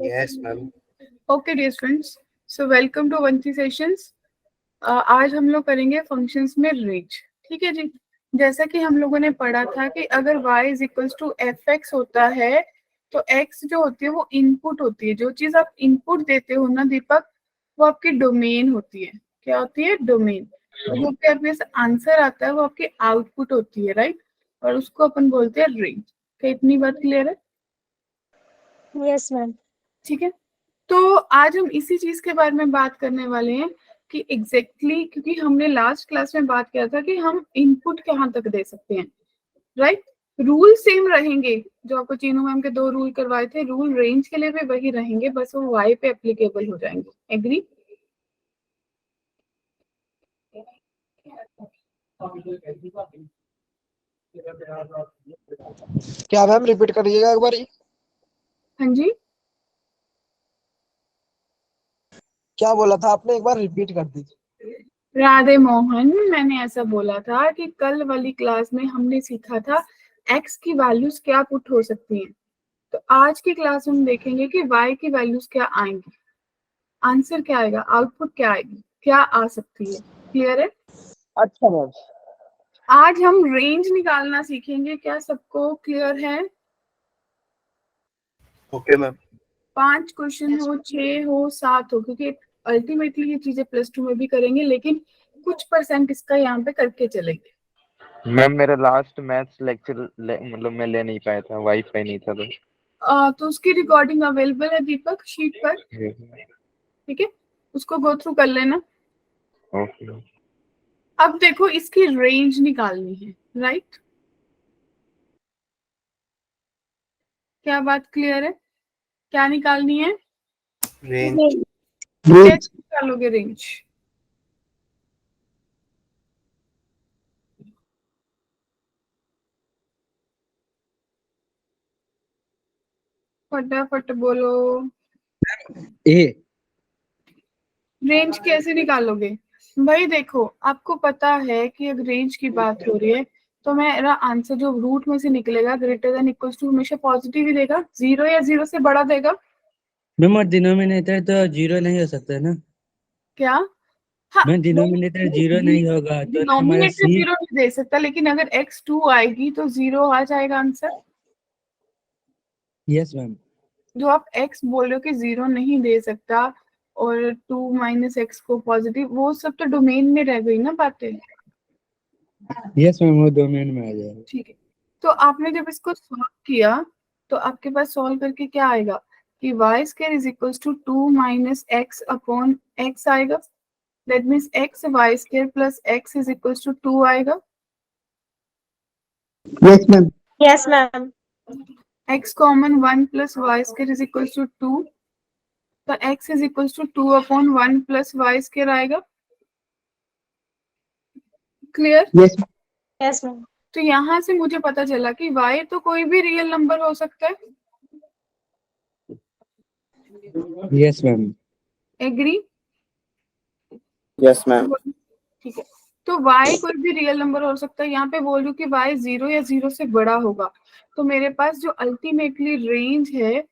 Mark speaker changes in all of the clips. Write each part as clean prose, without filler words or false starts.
Speaker 1: Yes, ma'am.
Speaker 2: Okay dear students, so welcome to वंथी sessions. आज हम लोग करेंगे फंक्शंस में रेंज। ठीक है जी। जैसा कि हम लोगों ने पढ़ा था कि अगर y is equals to f x होता है तो x जो होती है वो इनपुट होती है। जो चीज आप इनपुट देते हो ना दीपक, वो आपकी डोमेन होती है। क्या होती है? डोमेन। और जो भी आपके पास आंसर आता है वो आपकी आउटपुट होती है, राइट। और उसको अपन बोलते हैं रेंज। क्या इतनी बात क्लियर है?
Speaker 3: Yes ma'am.
Speaker 2: ठीक है। तो आज हम इसी चीज के बारे में बात करने वाले हैं कि एग्जैक्टली क्योंकि हमने लास्ट क्लास में बात किया था कि हम इनपुट कहाँ तक दे सकते हैं, राइट। रूल सेम रहेंगे। जो आपको चीनू मैम के 2 रूल करवाए थे, रूल रेंज के लिए भी वही रहेंगे, बस वो वाई पे एप्लीकेबल हो जाएंगे। एग्री?
Speaker 1: क्या मैम रिपीट करिएगा एक बार?
Speaker 2: हाँ जी,
Speaker 1: क्या बोला था आपने? एक बार रिपीट कर दीजिए।
Speaker 2: राधे मोहन, मैंने ऐसा बोला था कि कल वाली क्लास में हमने सीखा था एक्स की वैल्यूज क्या पुट हो सकती हैं। तो आज की क्लास में हम देखेंगे कि वाई की वैल्यूज क्या आएंगी, आंसर क्या आएगा, आउटपुट क्या आएगी, क्या आ सकती है। क्लियर है?
Speaker 1: अच्छा मैम।
Speaker 2: आज हम रेंज निकालना सीखेंगे। क्या सबको क्लियर है?
Speaker 1: Okay ma'am.
Speaker 2: 5 क्वेश्चन हो, 6 हो, 7 हो, क्योंकि अल्टीमेटली ये चीजें +2 में भी करेंगे, लेकिन कुछ परसेंट इसका यहाँ पे करके चलेंगे।
Speaker 4: मैम मेरा लास्ट मैथ्स लेक्चर मतलब मैं ले नहीं पाया था, वाईफाई नहीं था
Speaker 2: तो उसकी रिकॉर्डिंग अवेलेबल है दीपक शीट पर। ठीक है, उसको गो थ्रू कर लेना।
Speaker 4: ओके।
Speaker 2: अब देखो, इसकी रेंज निकालनी है, राइट। क्या बात क्लियर है? क्या निकालनी है?
Speaker 1: रेंज।
Speaker 2: कैसे निकालोगे रेंज? फटाफट बोलो।
Speaker 1: ए।
Speaker 2: रेंज कैसे निकालोगे? भाई देखो, आपको पता है कि अगर रेंज की बात हो रही है तो मेरा आंसर जो रूट में से निकलेगा ग्रेटर देन इक्वल्स टू हमेशा पॉजिटिव ही देगा, 0 या 0 से बड़ा देगा।
Speaker 5: मैम डिनोमिनेटर तो 0 नहीं हो सकता है ना?
Speaker 2: क्या? हाँ,
Speaker 5: मैम डिनोमिनेटर 0 नहीं होगा तो हमारा
Speaker 2: डिनोमिनेटर
Speaker 5: सी।
Speaker 2: 0 नहीं दे सकता, लेकिन अगर x2 आएगी तो 0 आ जाएगा आंसर।
Speaker 5: Yes ma'am.
Speaker 2: जो आप x बोल रहे हो कि 0 नहीं दे सकता और 2 माइनस एक्स को पॉजिटिव, वो सब तो डोमेन में रह गई ना बातें।
Speaker 5: यस मैम, वो डोमेन में आ जाएगा।
Speaker 2: ठीक है। तो आपने जब इसको सॉल्व किया तो आपके पास सॉल्व करके क्या आएगा कि y square is equals to 2 minus x upon x आएगा। That means x y square plus x is equals to 2 आएगा।
Speaker 1: Yes ma'am.
Speaker 3: Yes ma'am.
Speaker 2: X common 1 plus y square is equals to 2, तो x is equals to 2 upon 1 plus y square आएगा। Clear?
Speaker 1: Yes.
Speaker 3: Yes ma'am.
Speaker 2: तो यहाँ से मुझे पता चला कि y तो कोई भी रियल नंबर हो सकता है।
Speaker 5: Yes ma'am.
Speaker 2: Agree?
Speaker 1: Yes ma'am.
Speaker 2: ठीक है। तो y कोई भी रियल नंबर हो सकता है। यहाँ पे बोल रही हूँ कि y 0 या 0 से बड़ा होगा, तो मेरे पास जो अल्टीमेटली रेंज है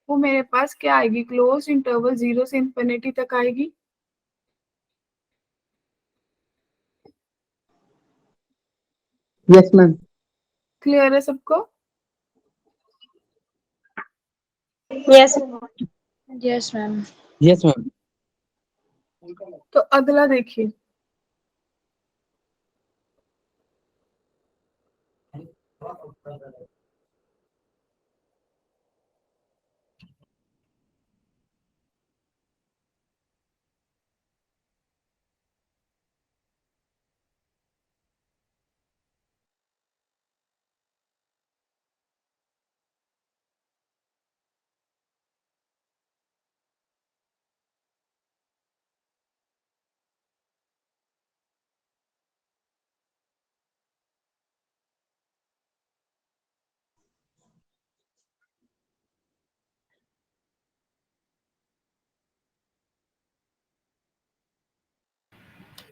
Speaker 2: वो मेरे पास क्या आएगी, क्लोज इंटरवल 0 से इंफिनिटी तक आएगी।
Speaker 1: Yes ma'am.
Speaker 2: क्लियर है सबको?
Speaker 3: Yes
Speaker 6: yes ma'am.
Speaker 5: Yes ma'am.
Speaker 2: तो अगला देखिए,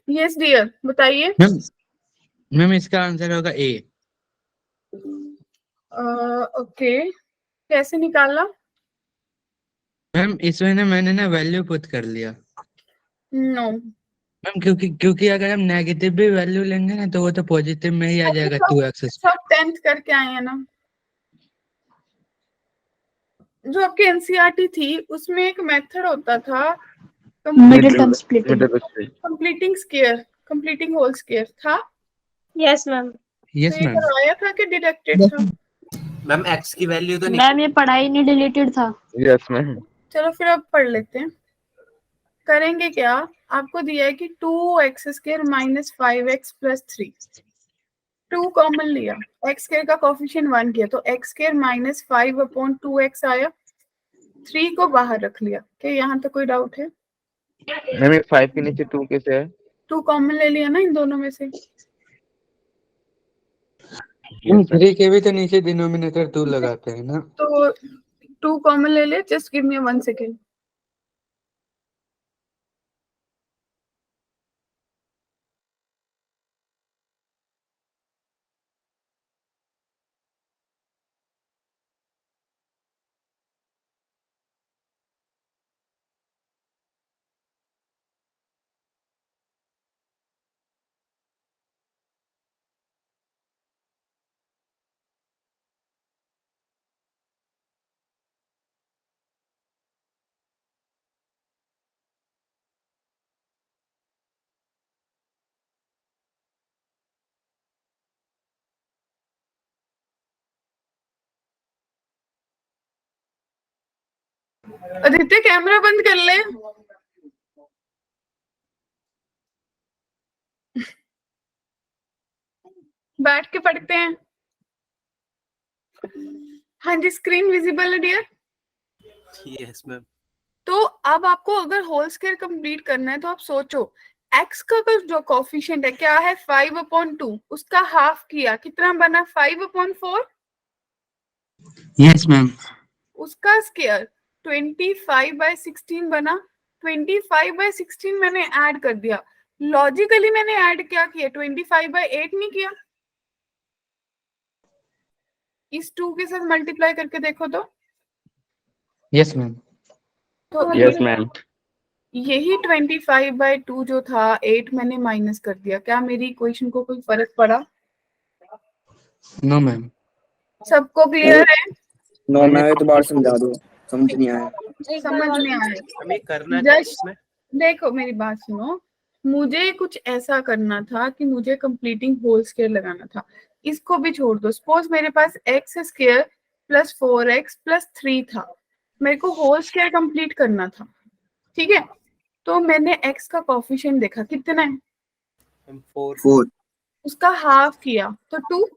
Speaker 2: यस डियर बताइए।
Speaker 5: मैम मैम इसका आंसर होगा ए।
Speaker 2: ओके, कैसे निकालना?
Speaker 5: मैम इसमें ना मैंने ना वैल्यू पुट कर लिया
Speaker 2: नो,
Speaker 5: मैम, क्योंकि क्योंकि अगर हम नेगेटिव भी वैल्यू लेंगे ना तो वो तो पॉजिटिव में ही आ जाएगा
Speaker 2: सब
Speaker 5: 2x।
Speaker 2: सब 10th करके आए हैं ना। जो आपकी एनसीईआरटी थी उसमें एक मेथड होता था
Speaker 6: Middle term splitting.
Speaker 4: Middle split.
Speaker 2: Completing square, completing whole square था।
Speaker 3: Yes, ma'am.
Speaker 2: तो
Speaker 5: यस
Speaker 2: ये
Speaker 5: मैम।
Speaker 2: करवाया था कि डिडक्टेड था?
Speaker 7: मैम एक्स की वैल्यू तो
Speaker 6: मैम ये पढ़ाई नहीं डिलीटेड था।
Speaker 4: Yes ma'am.
Speaker 2: चलो फिर अब पढ़ लेते हैं। करेंगे क्या, आपको दिया है कि 2x² minus 5x plus 3, 2 common लिया, x² का कोफिशिएंट 1 किया तो x² माइनस 5/2x आया, 3 को बाहर रख लिया। क्या यहाँ तो कोई डाउट है?
Speaker 4: मैम ये 5 के नीचे 2 कैसे है?
Speaker 2: 2 कॉमन ले लिया ना इन दोनों में से।
Speaker 5: 3 के भी तो नीचे डिनोमिनेटर 2 लगाते हैं ना।
Speaker 2: तो 2 कॉमन ले लिया, just give me 1 second. Aditya camera बंद कर ले। बैठ के पढ़ते हैं। हाँ जी, स्क्रीन विजिबल है डियर?
Speaker 7: Yes ma'am.
Speaker 2: तो अब आपको अगर होल स्क्वायर कंप्लीट करना है तो आप सोचो, x का जो कोफिशिएंट है क्या है 5/2, उसका हाफ किया कितना बना 5/4,
Speaker 5: यस मैम।
Speaker 2: उसका स्क्वायर 25/16 बना। 25/16 मैंने ऐड कर दिया, लॉजिकली मैंने ऐड क्या किया 25/8 नहीं किया। इस 2 के साथ मल्टीप्लाई करके देखो तो।
Speaker 5: Yes ma'am.
Speaker 2: तो
Speaker 4: यस मैम।
Speaker 2: यही 25/2 जो था 8 मैंने माइनस कर दिया। क्या मेरी इक्वेशन को कोई फर्क पड़ा?
Speaker 5: No ma'am.
Speaker 2: सबको क्लियर है?
Speaker 8: नो मैं दोबारा समझा दो, समझ नहीं आया।
Speaker 2: समझ में आया?
Speaker 7: हमें करना क्या है
Speaker 2: जस्ट
Speaker 7: इसमें?
Speaker 2: देखो मेरी बात सुनो, मुझे कुछ ऐसा करना था कि मुझे कंप्लीटिंग होल स्क्वायर लगाना था। इसको भी छोड़ दो, सपोज मेरे पास x² प्लस 4x प्लस 3 था, मेरे को होल स्क्वायर कंप्लीट करना था, ठीक है? तो मैंने x का कोफिशिएंट देखा कितना है,
Speaker 7: हम 4।
Speaker 8: 4
Speaker 2: उसका हाफ किया तो 2, तो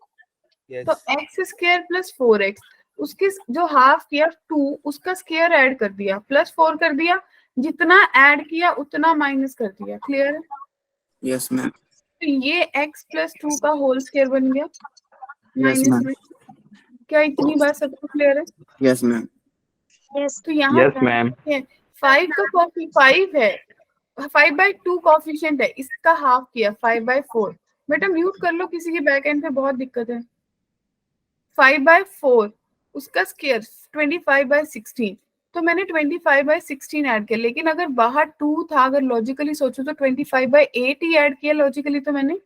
Speaker 7: यस
Speaker 2: x² प्लस 4x, उसके जो हाफ किया 2, उसका स्क्वायर ऐड कर दिया प्लस 4 कर दिया, जितना ऐड किया उतना माइनस कर दिया। क्लियर है?
Speaker 8: Yes ma'am.
Speaker 2: तो ये x प्लस 2 का होल स्क्वायर बन गया
Speaker 8: यस
Speaker 2: माइनस
Speaker 8: मैम।
Speaker 2: में। क्या इतनी बात सबको क्लियर है?
Speaker 8: Yes ma'am.
Speaker 3: Yes.
Speaker 2: तो यहाँ
Speaker 4: यस मैम।
Speaker 2: 5 का कॉफी 5 है, 5/2 कॉफिशिएंट है, इसका हाफ किया 5/4। बेटा म्यूट कर लो, किसी के बैक एंड पे बहुत दिक्कत है। 5/4 उसका स्क्वायर 25/16, तो मैंने 25/16 ऐड किया, लेकिन अगर बाहर 2 था, अगर लॉजिकली सोचो तो 25/8 ही ऐड किया लॉजिकली तो मैंने।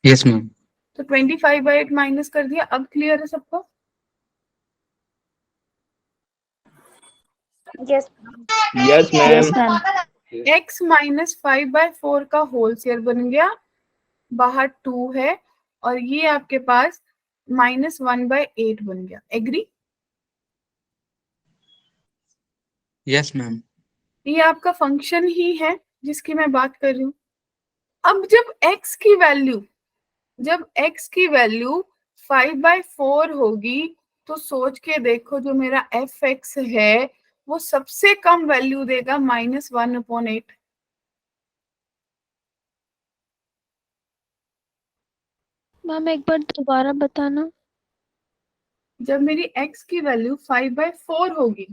Speaker 5: Yes ma'am.
Speaker 2: तो 25/8 माइनस कर दिया। अब क्लियर है सबको?
Speaker 3: Yes.
Speaker 4: Yes ma'am.
Speaker 6: Yes ma'am.
Speaker 2: x minus 5/4 का होल स्क्वायर बन गया, बाहर 2 है, और ये आपके पास -1/8 बन गया। एग्री?
Speaker 5: Yes ma'am.
Speaker 2: ये आपका फंक्शन ही है जिसकी मैं बात कर रही हूँ। अब जब x की वैल्यू 5/4 होगी तो सोच के देखो, जो मेरा f(x) है वो सबसे कम वैल्यू देगा -1/8।
Speaker 6: मैम एक बार दोबारा बताना।
Speaker 2: जब मेरी x की वैल्यू 5/4 होगी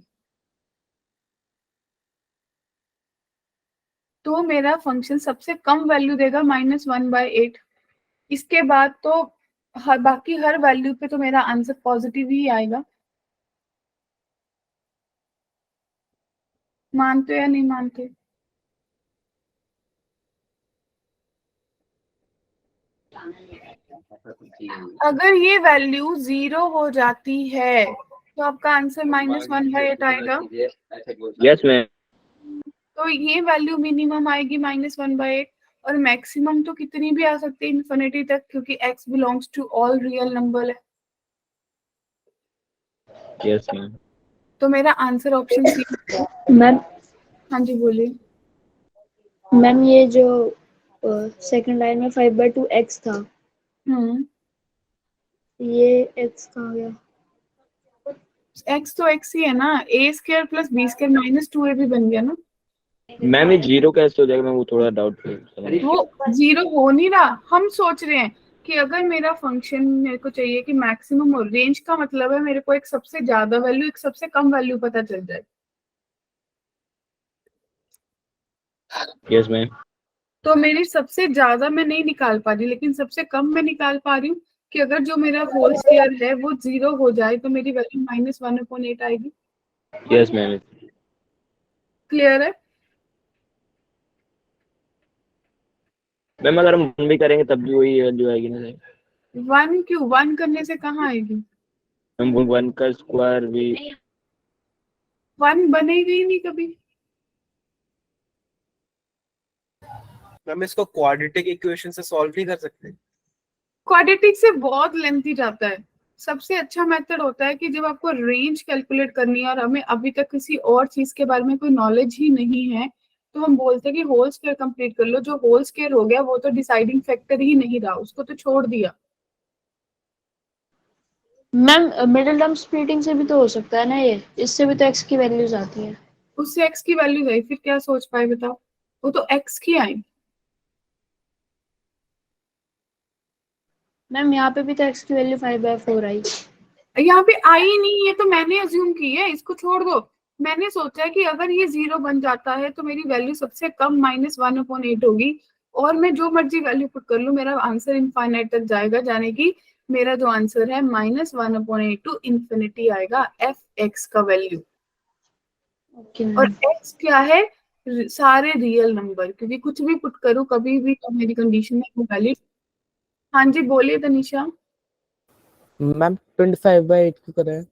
Speaker 2: तो मेरा फंक्शन सबसे कम वैल्यू देगा -1/8। इसके बाद तो बाकी हर वैल्यू पे तो मेरा आंसर पॉजिटिव ही आएगा। मानते हो या नहीं मानते? अगर ये वैल्यू 0 हो जाती है तो आपका आंसर -1/8 आएगा।
Speaker 4: Yes ma'am.
Speaker 2: तो ये वैल्यू मिनिमम आएगी -1/8 और मैक्सिमम तो कितनी भी आ सकती है इन्फिनिटी तक, क्योंकि x belongs to all real number है।
Speaker 4: Yes ma'am.
Speaker 2: तो मेरा आंसर ऑप्शन सी।
Speaker 3: मैम
Speaker 2: हाँ जी बोलिए।
Speaker 3: मैम ये जो सेकंड लाइन में 5/2 x था, ये x कहाँ गया?
Speaker 2: x तो x ही है ना, a² + b² - 2a भी बन गया ना।
Speaker 4: मैम ये 0 कैसे हो जाएगा? मैं वो थोड़ा डाउटफुल।
Speaker 2: वो 0 हो नहीं रहा, हम सोच रहे हैं कि अगर मेरा फंक्शन मेरे को चाहिए कि मैक्सिमम और रेंज का मतलब है मेरे को एक सबसे ज्यादा वैल्यू एक सबसे कम वैल्यू पता चल जाए।
Speaker 4: Yes ma'am.
Speaker 2: तो मेरी सबसे ज्यादा मैं नहीं निकाल पा रही, लेकिन सबसे कम मैं निकाल पा रही हूँ कि अगर जो मेरा होल स्क्वायर है वो 0 हो जाए तो मेरी वैल्यू -1/8 आएगी।
Speaker 4: Yes ma'am.
Speaker 2: क्लियर है?
Speaker 4: मैम अगर हम 1 भी करेंगे तब भी वही वैल्यू आएगी ना सर?
Speaker 2: 1 क्यों? 1 करने से कहाँ आएगी?
Speaker 4: हम 1 का स्क्वायर भी
Speaker 2: 1 बनेगी ही नहीं कभी।
Speaker 7: मैम इसको क्वाड्रेटिक इक्वेशन से सॉल्व नहीं कर सकते?
Speaker 2: क्वाड्रेटिक से बहुत लेंथी जाता है। सबसे अच्छा मेथड होता है कि जब आपको रेंज कैलकुलेट करनी है और हमें अभी तक किसी और चीज के बारे में कोई नॉलेज ही नहीं है, तो हम बोलते हैं कि होल स्क्वायर कंप्लीट कर लो। जो होल स्क्वायर हो गया वो तो डिसाइडिंग फैक्टर ही नहीं रहा, उसको तो छोड़ दिया।
Speaker 3: मैम मिडिल टर्म स्प्लिटिंग से भी तो हो सकता है ना, ये इससे भी तो x की वैल्यूज आती है।
Speaker 2: उससे x की वैल्यू आई, फिर क्या सोच पाए बताओ? वो तो x की आई।
Speaker 3: मैम यहाँ पे भी तो x की वैल्यू 5/4 आई।
Speaker 2: यहाँ पे आई नहीं है तो मैंने अज्यूम की है, इसको छोड़ दो। मैंने सोचा कि अगर ये 0 बन जाता है तो मेरी वैल्यू सबसे कम -1/8 होगी, और मैं जो मर्जी वैल्यू पुट कर लूं मेरा आंसर इनफाइनाइट तक जाएगा, जाने की मेरा जो आंसर है -1/8 टू इन्फिनिटी आएगा एफ एक्स का वैल्यू।
Speaker 3: ओके
Speaker 2: और
Speaker 3: मैम।
Speaker 2: एक्स क्या है? सारे रियल नंबर, क्योंकि कुछ भी पुट करूं कभी भी तो मेरी कंडीशन में वो वैलिड। हाँ जी बोलिए तनिषा।
Speaker 9: मैम 25/8 क्यों कर रहे हैं?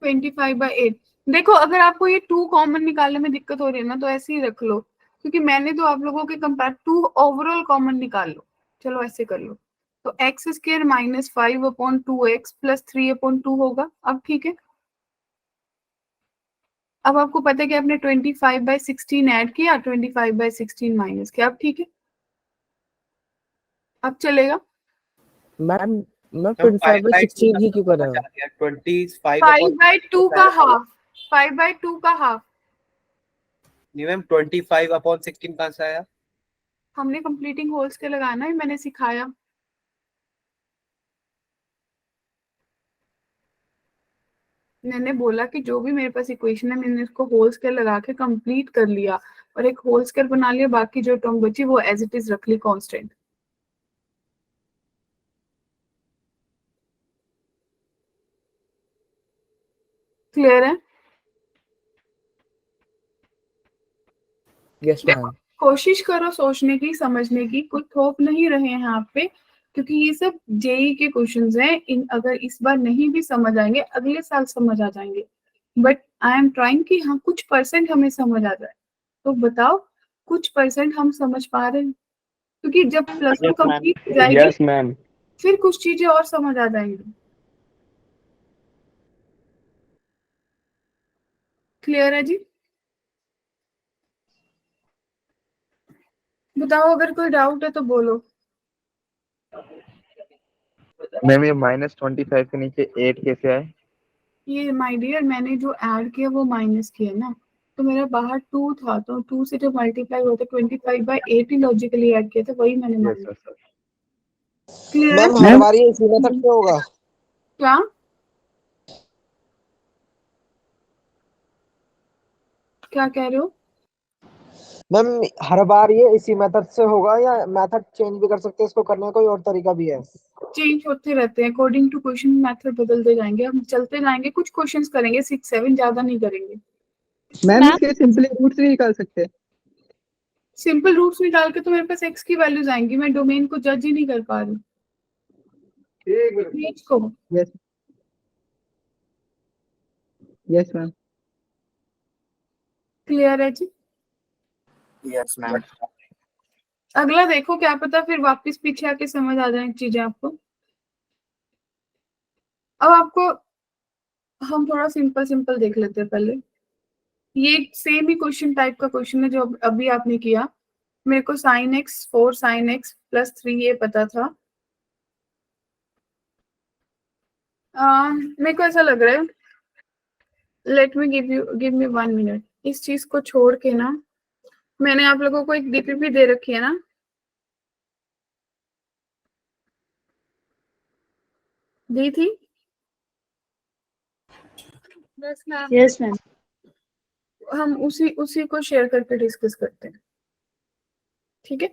Speaker 2: 25/8। देखो अगर आपको ये 2 कॉमन निकालने में दिक्कत हो रही है ना तो ऐसे ही रख लो, क्योंकि मैंने तो आप लोगों के कंपेयर 2 ओवरऑल कॉमन निकाल लो। चलो ऐसे कर लो, तो x² -5/2x + 3/2 होगा। अब ठीक है, अब आपको पता है कि आपने 25/16 ऐड किया, 25/16 माइनस किया। अब ठीक है, अब चलेगा।
Speaker 9: मैम मैं 25/16 ही क्यों कर रहा हूँ?
Speaker 2: 5/2 का हाफ, 5/2 का हाफ।
Speaker 7: नहीं मैम 25/16 कहाँ से आया?
Speaker 2: हमने कंप्लीटिंग होल्स के लगाना है, मैंने सिखाया। मैंने बोला कि जो भी मेरे पास इक्वेशन है मैंने उसको होल स्क्वायर लगा के कंप्लीट कर लिया और एक होल स्क्वायर बना लिया, बाकी जो टर्म बची वो एज इट इज रख ली कांस्टेंट। क्लियर है?
Speaker 9: Yes ma'am.
Speaker 2: कोशिश करो सोचने की, समझने की, कुछ थोप नहीं रहे हैं आप पे, क्योंकि ये सब जेई के क्वेश्चंस हैं। इन अगर इस बार नहीं भी समझ आएंगे अगले साल समझ आ जाएंगे, बट आई एम ट्राइंग कि हाँ कुछ परसेंट हमें समझ आ जाए। तो बताओ कुछ परसेंट हम समझ पा रहे हैं? क्योंकि जब +2 कंप्लीट हो जाएगी
Speaker 4: यस मैम।
Speaker 2: फिर कुछ चीजें और समझ आ जाएंगी। क्लियर है जी? बताओ अगर कोई डाउट है तो बोलो।
Speaker 4: मैम ये -25 के नीचे 8 कैसे आए?
Speaker 2: ये माय डियर मैंने जो ऐड किया वो माइनस किया ना, तो मेरा बाहर 2 था तो 2 से जो मल्टीप्लाई होता है 25/8 ही लॉजिकली ऐड किया था, वही मैंने
Speaker 4: यस
Speaker 2: माइनस।
Speaker 4: सर।
Speaker 2: क्लियर है?
Speaker 1: मैम हर बार ये इसी मेथड से होगा?
Speaker 2: क्या क्या कह रहे हो?
Speaker 1: मैम हर बार ये इसी मेथड से होगा या मेथड चेंज भी कर सकते हैं? इसको करने का कोई और तरीका भी है?
Speaker 2: चेंज होते रहते हैं अकॉर्डिंग टू क्वेश्चन, मेथड बदलते जाएंगे, हम चलते जाएंगे। कुछ क्वेश्चंस करेंगे 6 7, ज्यादा नहीं करेंगे।
Speaker 9: मैम
Speaker 6: मैम
Speaker 9: इसके सिंपली रूट्स नहीं निकाल सकते?
Speaker 2: सिंपल रूट्स निकाल के तो मेरे पास x की वैल्यूज आएंगी, मैं डोमेन को जज ही नहीं कर पा रही रेंज को।
Speaker 9: Yes yes ma'am.
Speaker 2: क्लियर है जी?
Speaker 8: Yes ma'am.
Speaker 2: अगला देखो, क्या पता फिर वापस पीछे आके समझ आ जाए चीजें आपको। अब आपको हम थोड़ा सिंपल सिंपल देख लेते हैं पहले। ये सेम ही क्वेश्चन टाइप का क्वेश्चन है जो अभी आपने किया। मेरे को sin x 4 sin x plus 3 ये पता था। मेरे को ऐसा लग रहा है, let me give me 1 minute. इस चीज को छोड़ के ना, मैंने आप लोगों को एक डीपीपी दे रखी है ना, दी थी?
Speaker 3: Yes ma'am.
Speaker 2: हम उसी को शेयर करके डिस्कस करते हैं, ठीक है?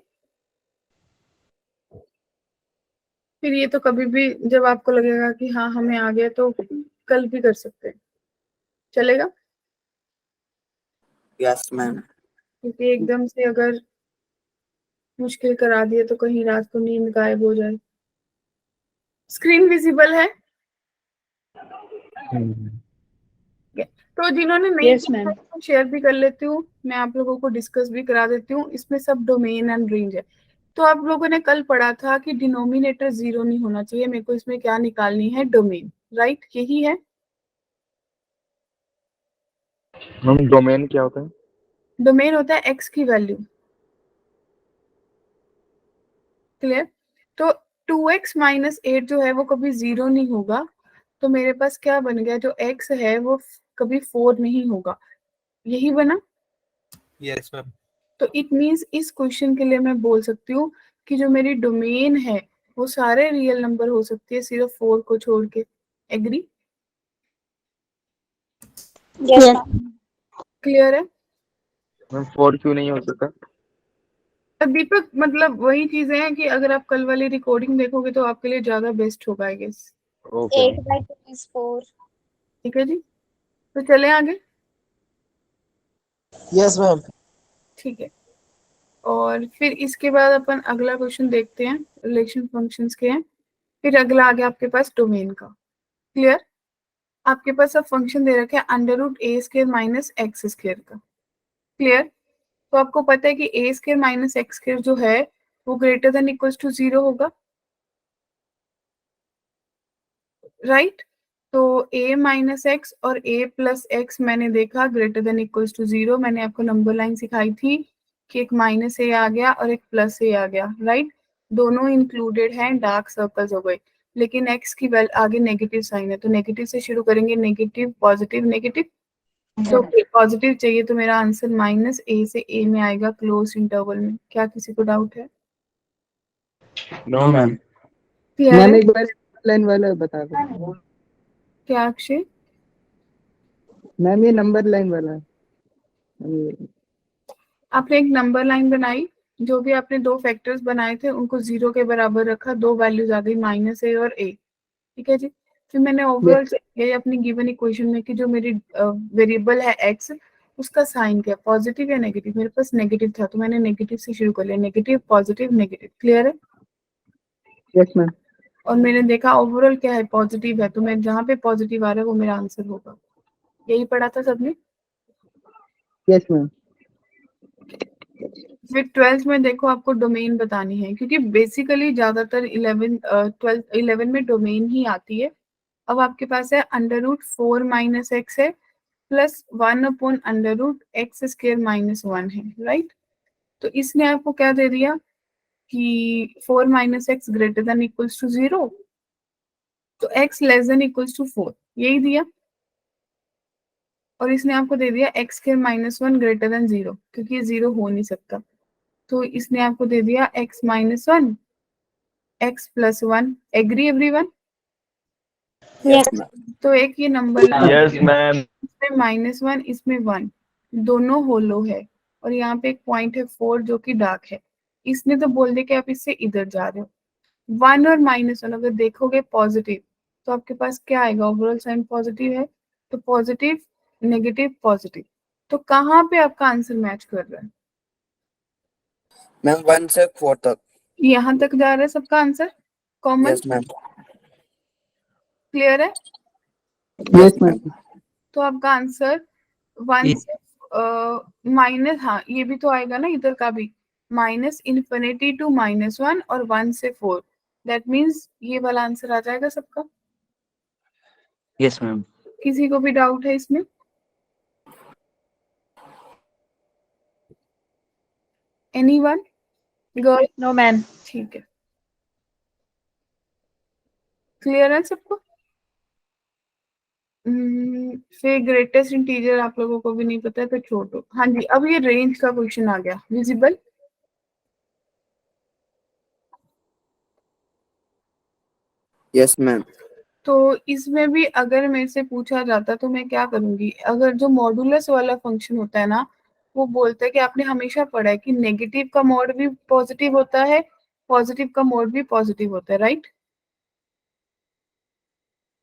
Speaker 2: फिर ये तो कभी भी जब आपको लगेगा कि हाँ हमें आ गया तो कल भी कर सकते हैं, चलेगा?
Speaker 8: Yes ma'am.
Speaker 2: क्योंकि एकदम से अगर मुश्किल करा दिए तो कहीं रात को नींद गायब हो जाए। स्क्रीन विजिबल है? तो जिन्होंने नहीं
Speaker 3: यस मैम।
Speaker 2: शेयर भी कर लेती हूँ, मैं आप लोगों को डिस्कस भी करा देती हूँ। इसमें सब डोमेन एंड रेंज है। तो आप लोगों ने कल पढ़ा था कि डिनोमिनेटर 0 नहीं होना चाहिए, मेरे को इसमें क्या निकालनी है? Domain, right? यही है।
Speaker 4: मैम डोमेन क्या होता है?
Speaker 2: डोमेन होता है x की वैल्यू। क्लियर? तो 2x माइनस 8 जो है वो कभी 0 नहीं होगा। तो मेरे पास क्या बन गया? जो x है वो कभी 4 नहीं होगा। यही बना।
Speaker 7: Yes ma'am.
Speaker 2: तो इट मीन्स इस क्वेश्चन के लिए मैं बोल सकती हूँ कि जो मेरी डोमेन है वो सारे रियल नंबर हो सकती है, सिर्फ 4 को छोड़ के। एग्री?
Speaker 3: Yes ma'am.
Speaker 2: क्लियर है?
Speaker 4: मैम 4 क्यों नहीं हो सकता?
Speaker 2: दीपक, मतलब वही चीजें हैं कि अगर आप कल वाली रिकॉर्डिंग देखोगे तो आपके लिए ज्यादा बेस्ट होगा, आई गेस।
Speaker 4: Okay
Speaker 6: 8/2 is 4.
Speaker 2: ठीक है जी, तो चले आगे।
Speaker 1: Yes ma'am.
Speaker 2: ठीक है, और फिर इसके बाद अपन अगला क्वेश्चन देखते हैं, रिलेशन फंक्शंस के हैं। फिर अगला आ गया आपके पास डोमेन का। क्लियर? आपके पास अब फंक्शन दे रखा है √a² माइनस x² का। क्लियर? तो आपको पता है कि a² माइनस x² जो है वो ग्रेटर देन इक्वल्स टू 0 होगा, राइट? तो a माइनस एक्स और a प्लस एक्स मैंने देखा ग्रेटर देन इक्वल्स टू 0। मैंने आपको नंबर लाइन सिखाई थी कि एक माइनस a आ गया और एक प्लस a आ गया, राइट? दोनों इंक्लूडेड हैं, डार्क सर्कल्स हो गए। लेकिन x की वैल्यू आगे नेगेटिव साइन है, तो नेगेटिव से शुरू करेंगे, नेगेटिव पॉजिटिव नेगेटिव। तो पॉजिटिव चाहिए तो मेरा आंसर माइनस a से a में आएगा क्लोज इंटरवल में। क्या किसी को डाउट है?
Speaker 8: No ma'am.
Speaker 2: क्लियर
Speaker 9: मैम
Speaker 2: है?
Speaker 9: एक बार लाइन वाला बता दो।
Speaker 2: क्या अक्षय?
Speaker 9: मैम ये नंबर लाइन वाला है।
Speaker 2: आपने एक नंबर लाइन बनाई, जो भी आपने दो फैक्टर्स बनाए थे उनको 0 के बराबर रखा, दो वैल्यूज आ गई माइनस a और a। ठीक है जी। फिर मैंने ओवरऑल ये अपनी गिवन इक्वेशन में कि जो मेरी वेरिएबल है x, उसका साइन क्या, पॉजिटिव या नेगेटिव? मेरे पास नेगेटिव था तो मैंने नेगेटिव से शुरू कर लिया, नेगेटिव पॉजिटिव नेगेटिव। क्लियर है?
Speaker 9: Yes ma'am.
Speaker 2: और मैंने देखा ओवरऑल क्या है, पॉजिटिव है, तो मैं जहाँ पे पॉजिटिव आ रहा है वो मेरा आंसर होगा। यही पढ़ा था सबने?
Speaker 9: Yes ma'am.
Speaker 2: फिर 12th में देखो आपको डोमेन बतानी है, क्योंकि बेसिकली ज्यादातर 11 में डोमेन ही आती है। अब आपके पास है √4 माइनस एक्स है प्लस 1/√x² माइनस 1 है, राइट? तो इसने आपको क्या दे दिया कि 4 minus x greater than equals to 0, तो x less than equals to 4, यही दिया। और इसने आपको दे दिया x² माइनस 1 ग्रेटर देन 0, क्योंकि ये 0 हो नहीं सकता। तो इसने आपको दे दिया x minus 1 x plus 1। Agree everyone? तो एक ये नंबर
Speaker 4: यस मैम।
Speaker 2: इसमें -1 इसमें 1, दोनों होलो है, और यहाँ पे एक पॉइंट है 4 जो कि डार्क है। इसने तो बोल दिया कि आप इससे इधर जा रहे हो। 1 और -1 अगर देखोगे पॉजिटिव, तो आपके पास क्या आएगा? ओवरऑल साइन पॉजिटिव है, तो पॉजिटिव नेगेटिव पॉजिटिव। तो कहाँ पे आपका आंसर मैच कर रहा है?
Speaker 8: मैम 1 से 4 तक।
Speaker 2: यहाँ तक जा रहा है सबका answer common?
Speaker 8: Yes ma'am.
Speaker 2: Clear है?
Speaker 8: Yes ma'am.
Speaker 2: तो आपका आंसर 1 से माइनस, हाँ ये भी तो आएगा ना इधर का भी, -∞ to -1 और 1 से 4, दैट मीन्स ये वाला आंसर आ जाएगा सबका।
Speaker 5: Yes ma'am.
Speaker 2: किसी को भी डाउट है इसमें? एनीवन? गर्ल?
Speaker 3: No ma'am.
Speaker 2: ठीक है, क्लियर है सबको? फिर ग्रेटेस्ट इंटीजर आप लोगों को भी नहीं पता है तो छोड़ो। हाँ जी, अब ये रेंज का क्वेश्चन आ गया, विजिबल?
Speaker 8: Yes ma'am.
Speaker 2: तो इसमें भी अगर मेरे से पूछा जाता तो मैं क्या करूंगी, अगर जो मॉडुलस वाला फंक्शन होता है ना, वो बोलता है कि आपने हमेशा पढ़ा है कि नेगेटिव का मोड भी पॉजिटिव होता है, पॉजिटिव का मोड भी पॉजिटिव होता है, राइट?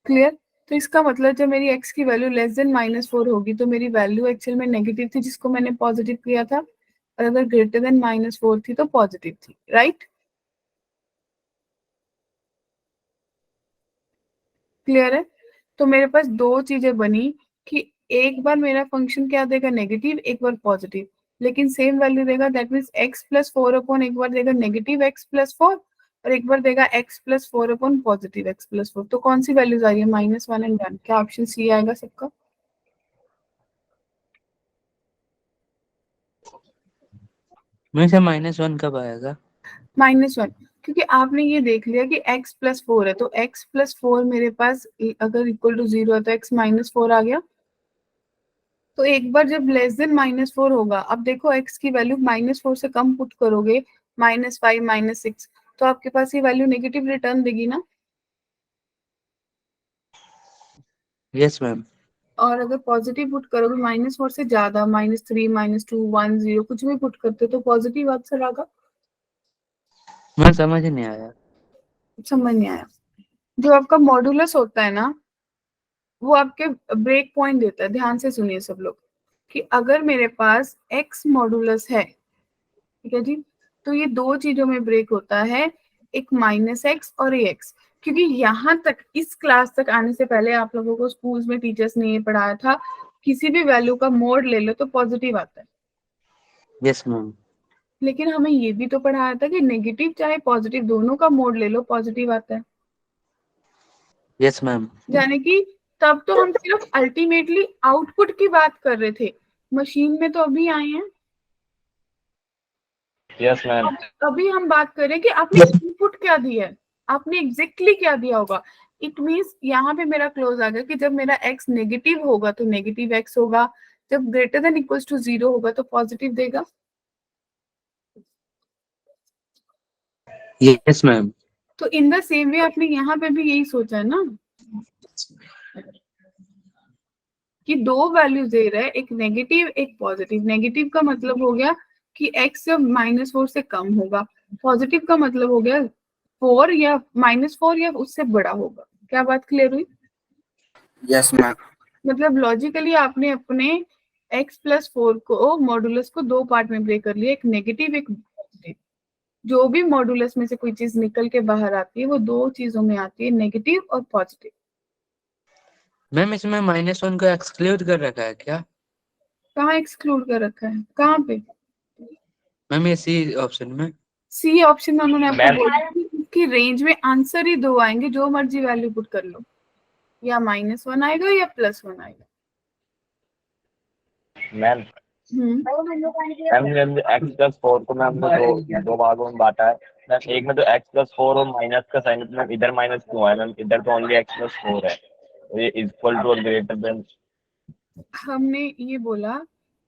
Speaker 2: क्लियर? तो इसका मतलब जब मेरी x की वैल्यू लेस देन -4 होगी तो मेरी वैल्यू एक्चुअल में नेगेटिव थी जिसको मैंने पॉजिटिव किया था, और अगर ग्रेटर देन -4 थी तो पॉजिटिव थी, राइट? क्लियर है? तो मेरे पास दो चीजें बनी कि एक बार मेरा फंक्शन क्या देगा, नेगेटिव, एक बार पॉजिटिव, लेकिन सेम वैल्यू देगा, दैट मीन्स x+4 अपॉन एक बार देगा नेगेटिव x+4 और एक बार देगा x+4 अपॉन पॉजिटिव x+4। तो कौन सी वैल्यूज आ रही है? -1 एंड 1। क्या ऑप्शन सी आएगा सबका?
Speaker 5: मेरे से -1 कब आएगा?
Speaker 2: -1, क्योंकि आपने ये देख लिया कि x+4 है, तो x+4 मेरे पास अगर इक्वल टू 0 है तो x -4 आ गया। तो एक बार जब लेस देन -4 होगा, अब देखो x की वैल्यू -4 से कम पुट करोगे, -5 -6, तो आपके पास ये वैल्यू नेगेटिव रिटर्न देगी ना।
Speaker 5: Yes ma'am.
Speaker 2: और अगर पॉजिटिव पुट करोगे -4 से ज्यादा, -3 -2 1 0 कुछ भी पुट करते तो पॉजिटिव आंसर आएगा।
Speaker 5: मैं समझ नहीं आया।
Speaker 2: समझ नहीं आया? जो आपका मॉडुलस होता है ना, वो आपके ब्रेक पॉइंट देता है। ध्यान से सुनिए सब लोग, कि अगर मेरे पास x मॉडुलस है, ठीक है जी, तो ये दो चीजों में ब्रेक होता है, एक -x और ax। क्योंकि यहाँ तक, इस क्लास तक आने से पहले आप लोगों को स्कूल्स में टीचर्स ने ये पढ़ाया था, किसी भी वैल्यू का मोड ले लो तो पॉजिटिव आता है।
Speaker 5: Yes ma'am.
Speaker 2: लेकिन हमें ये भी तो पढ़ाया था कि नेगेटिव चाहे पॉजिटिव दोनों का मोड ले लो पॉजिटिव आता है।
Speaker 5: Yes ma'am.
Speaker 2: यानी कि तब तो हम सिर्फ अल्टीमेटली आउटपुट की बात कर रहे थे, मशीन में तो अभी आए हैं।
Speaker 4: Yes ma'am.
Speaker 2: अभी हम बात करें कि आपने इनपुट क्या दिया है, आपने एग्जैक्टली क्या दिया होगा। इट मींस यहाँ पे मेरा क्लोज आ गया कि जब मेरा x नेगेटिव होगा तो नेगेटिव x होगा, जब ग्रेटर देन इक्वल्स टू 0 होगा तो पॉजिटिव देगा।
Speaker 5: Yes ma'am.
Speaker 2: तो इन द सेम वे आपने यहाँ पे भी यही सोचा है ना, कि दो वैल्यूज दे रहा है, एक नेगेटिव एक पॉजिटिव। नेगेटिव का मतलब हो गया कि x जब -4 से कम होगा, पॉजिटिव का मतलब हो गया 4 या -4 या उससे बड़ा होगा। क्या बात क्लियर हुई?
Speaker 8: Yes ma'am.
Speaker 2: मतलब लॉजिकली आपने अपने x+4 को, मॉडुलस को दो पार्ट में ब्रेक कर लिया, एक नेगेटिव एक पॉजिटिव। जो भी मॉडुलस में से कोई चीज निकल के बाहर आती है वो दो चीजों में आती है, नेगेटिव और पॉजिटिव।
Speaker 5: मैम इसमें -1 को एक्सक्लूड कर रखा है क्या?
Speaker 2: कहाँ एक्सक्लूड कर रखा है, कहाँ पे?
Speaker 5: मैम इसी ऑप्शन में।
Speaker 2: सी ऑप्शन में उन्होंने आपको
Speaker 4: मैम
Speaker 2: बोला कि इसकी रेंज में आंसर ही दो आएंगे, जो मर्जी वैल्यू पुट कर लो, या -1 आएगा या +1 आएगा।
Speaker 4: मैम मैम x+4 को मैम दो भागों में बांटा है मैम। एक में तो x+4 और माइनस का साइन, मैम इधर माइनस क्यों है मैम? इधर तो ओनली x+4 है, तो ये इक्वल टू और ग्रेटर देन।
Speaker 2: हमने ये बोला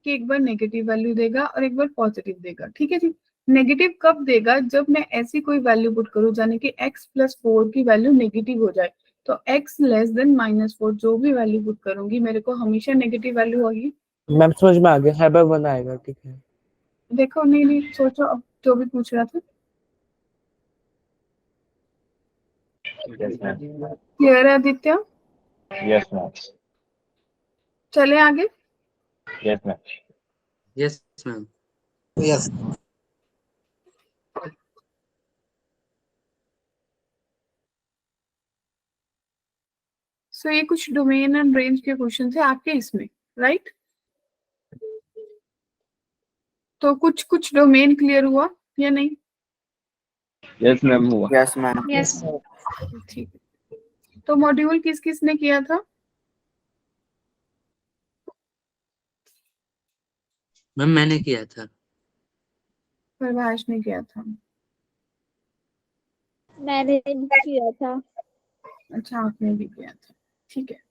Speaker 2: कि एक बार नेगेटिव वैल्यू देगा और एक बार पॉजिटिव देगा, ठीक है जी। नेगेटिव कब देगा? जब मैं ऐसी कोई वैल्यू पुट करूं जाने कि x+4 की वैल्यू नेगेटिव हो जाए, तो x लेस देन -4 जो भी वैल्यू पुट करूंगी मेरे को हमेशा नेगेटिव वैल्यू होगी।
Speaker 9: मैम समझ में आ गया, है 1 आएगा, ठीक है।
Speaker 2: देखो, नहीं नहीं सोचो, अब जो भी पूछ रहा था
Speaker 4: यस मैम।
Speaker 2: क्लियर है आदित्य?
Speaker 4: Yes ma'am.
Speaker 2: चले आगे।
Speaker 4: Yes, ma'am.
Speaker 5: Yes ma'am.
Speaker 1: Yes
Speaker 2: so ये कुछ डोमेन एंड रेंज के क्वेश्चन थे आपके इसमें, राइट? तो कुछ कुछ डोमेन क्लियर हुआ या नहीं?
Speaker 4: Yes, ma'am. हुआ।
Speaker 8: Yes, ma'am.
Speaker 3: यस
Speaker 2: ठीक है। तो मॉड्यूल किस किस ने किया था?
Speaker 5: मैम मैंने किया था।
Speaker 2: प्रभाष ने किया था।
Speaker 6: मैंने किया था।
Speaker 2: अच्छा, आपने भी किया था, ठीक है।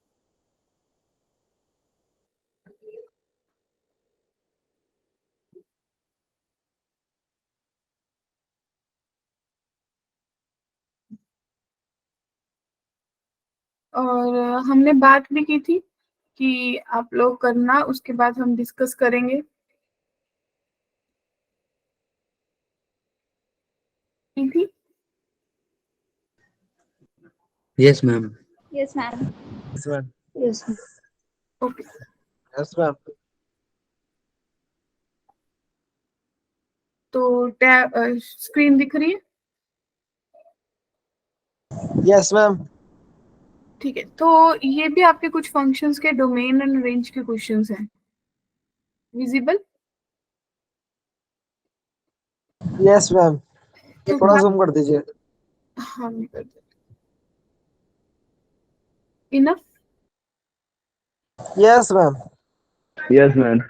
Speaker 2: और हमने बात भी की थी कि आप लोग करना, उसके बाद हम डिस्कस करेंगे। की थी?
Speaker 5: Yes ma'am.
Speaker 3: Yes ma'am.
Speaker 1: Yes ma'am.
Speaker 3: Yes
Speaker 2: okay.
Speaker 1: Yes ma'am.
Speaker 2: तो टैब स्क्रीन दिख रही है?
Speaker 1: Yes ma'am.
Speaker 2: ठीक है। तो ये भी आपके कुछ फंक्शंस के डोमेन एंड रेंज के क्वेश्चंस हैं। विजिबल?
Speaker 1: Yes ma'am.
Speaker 2: तो
Speaker 1: थोड़ा जूम कर दीजिए।
Speaker 2: हाँ, मैं कर देती हूँ। Enough?
Speaker 1: Yes ma'am.
Speaker 4: Yes, ma'am.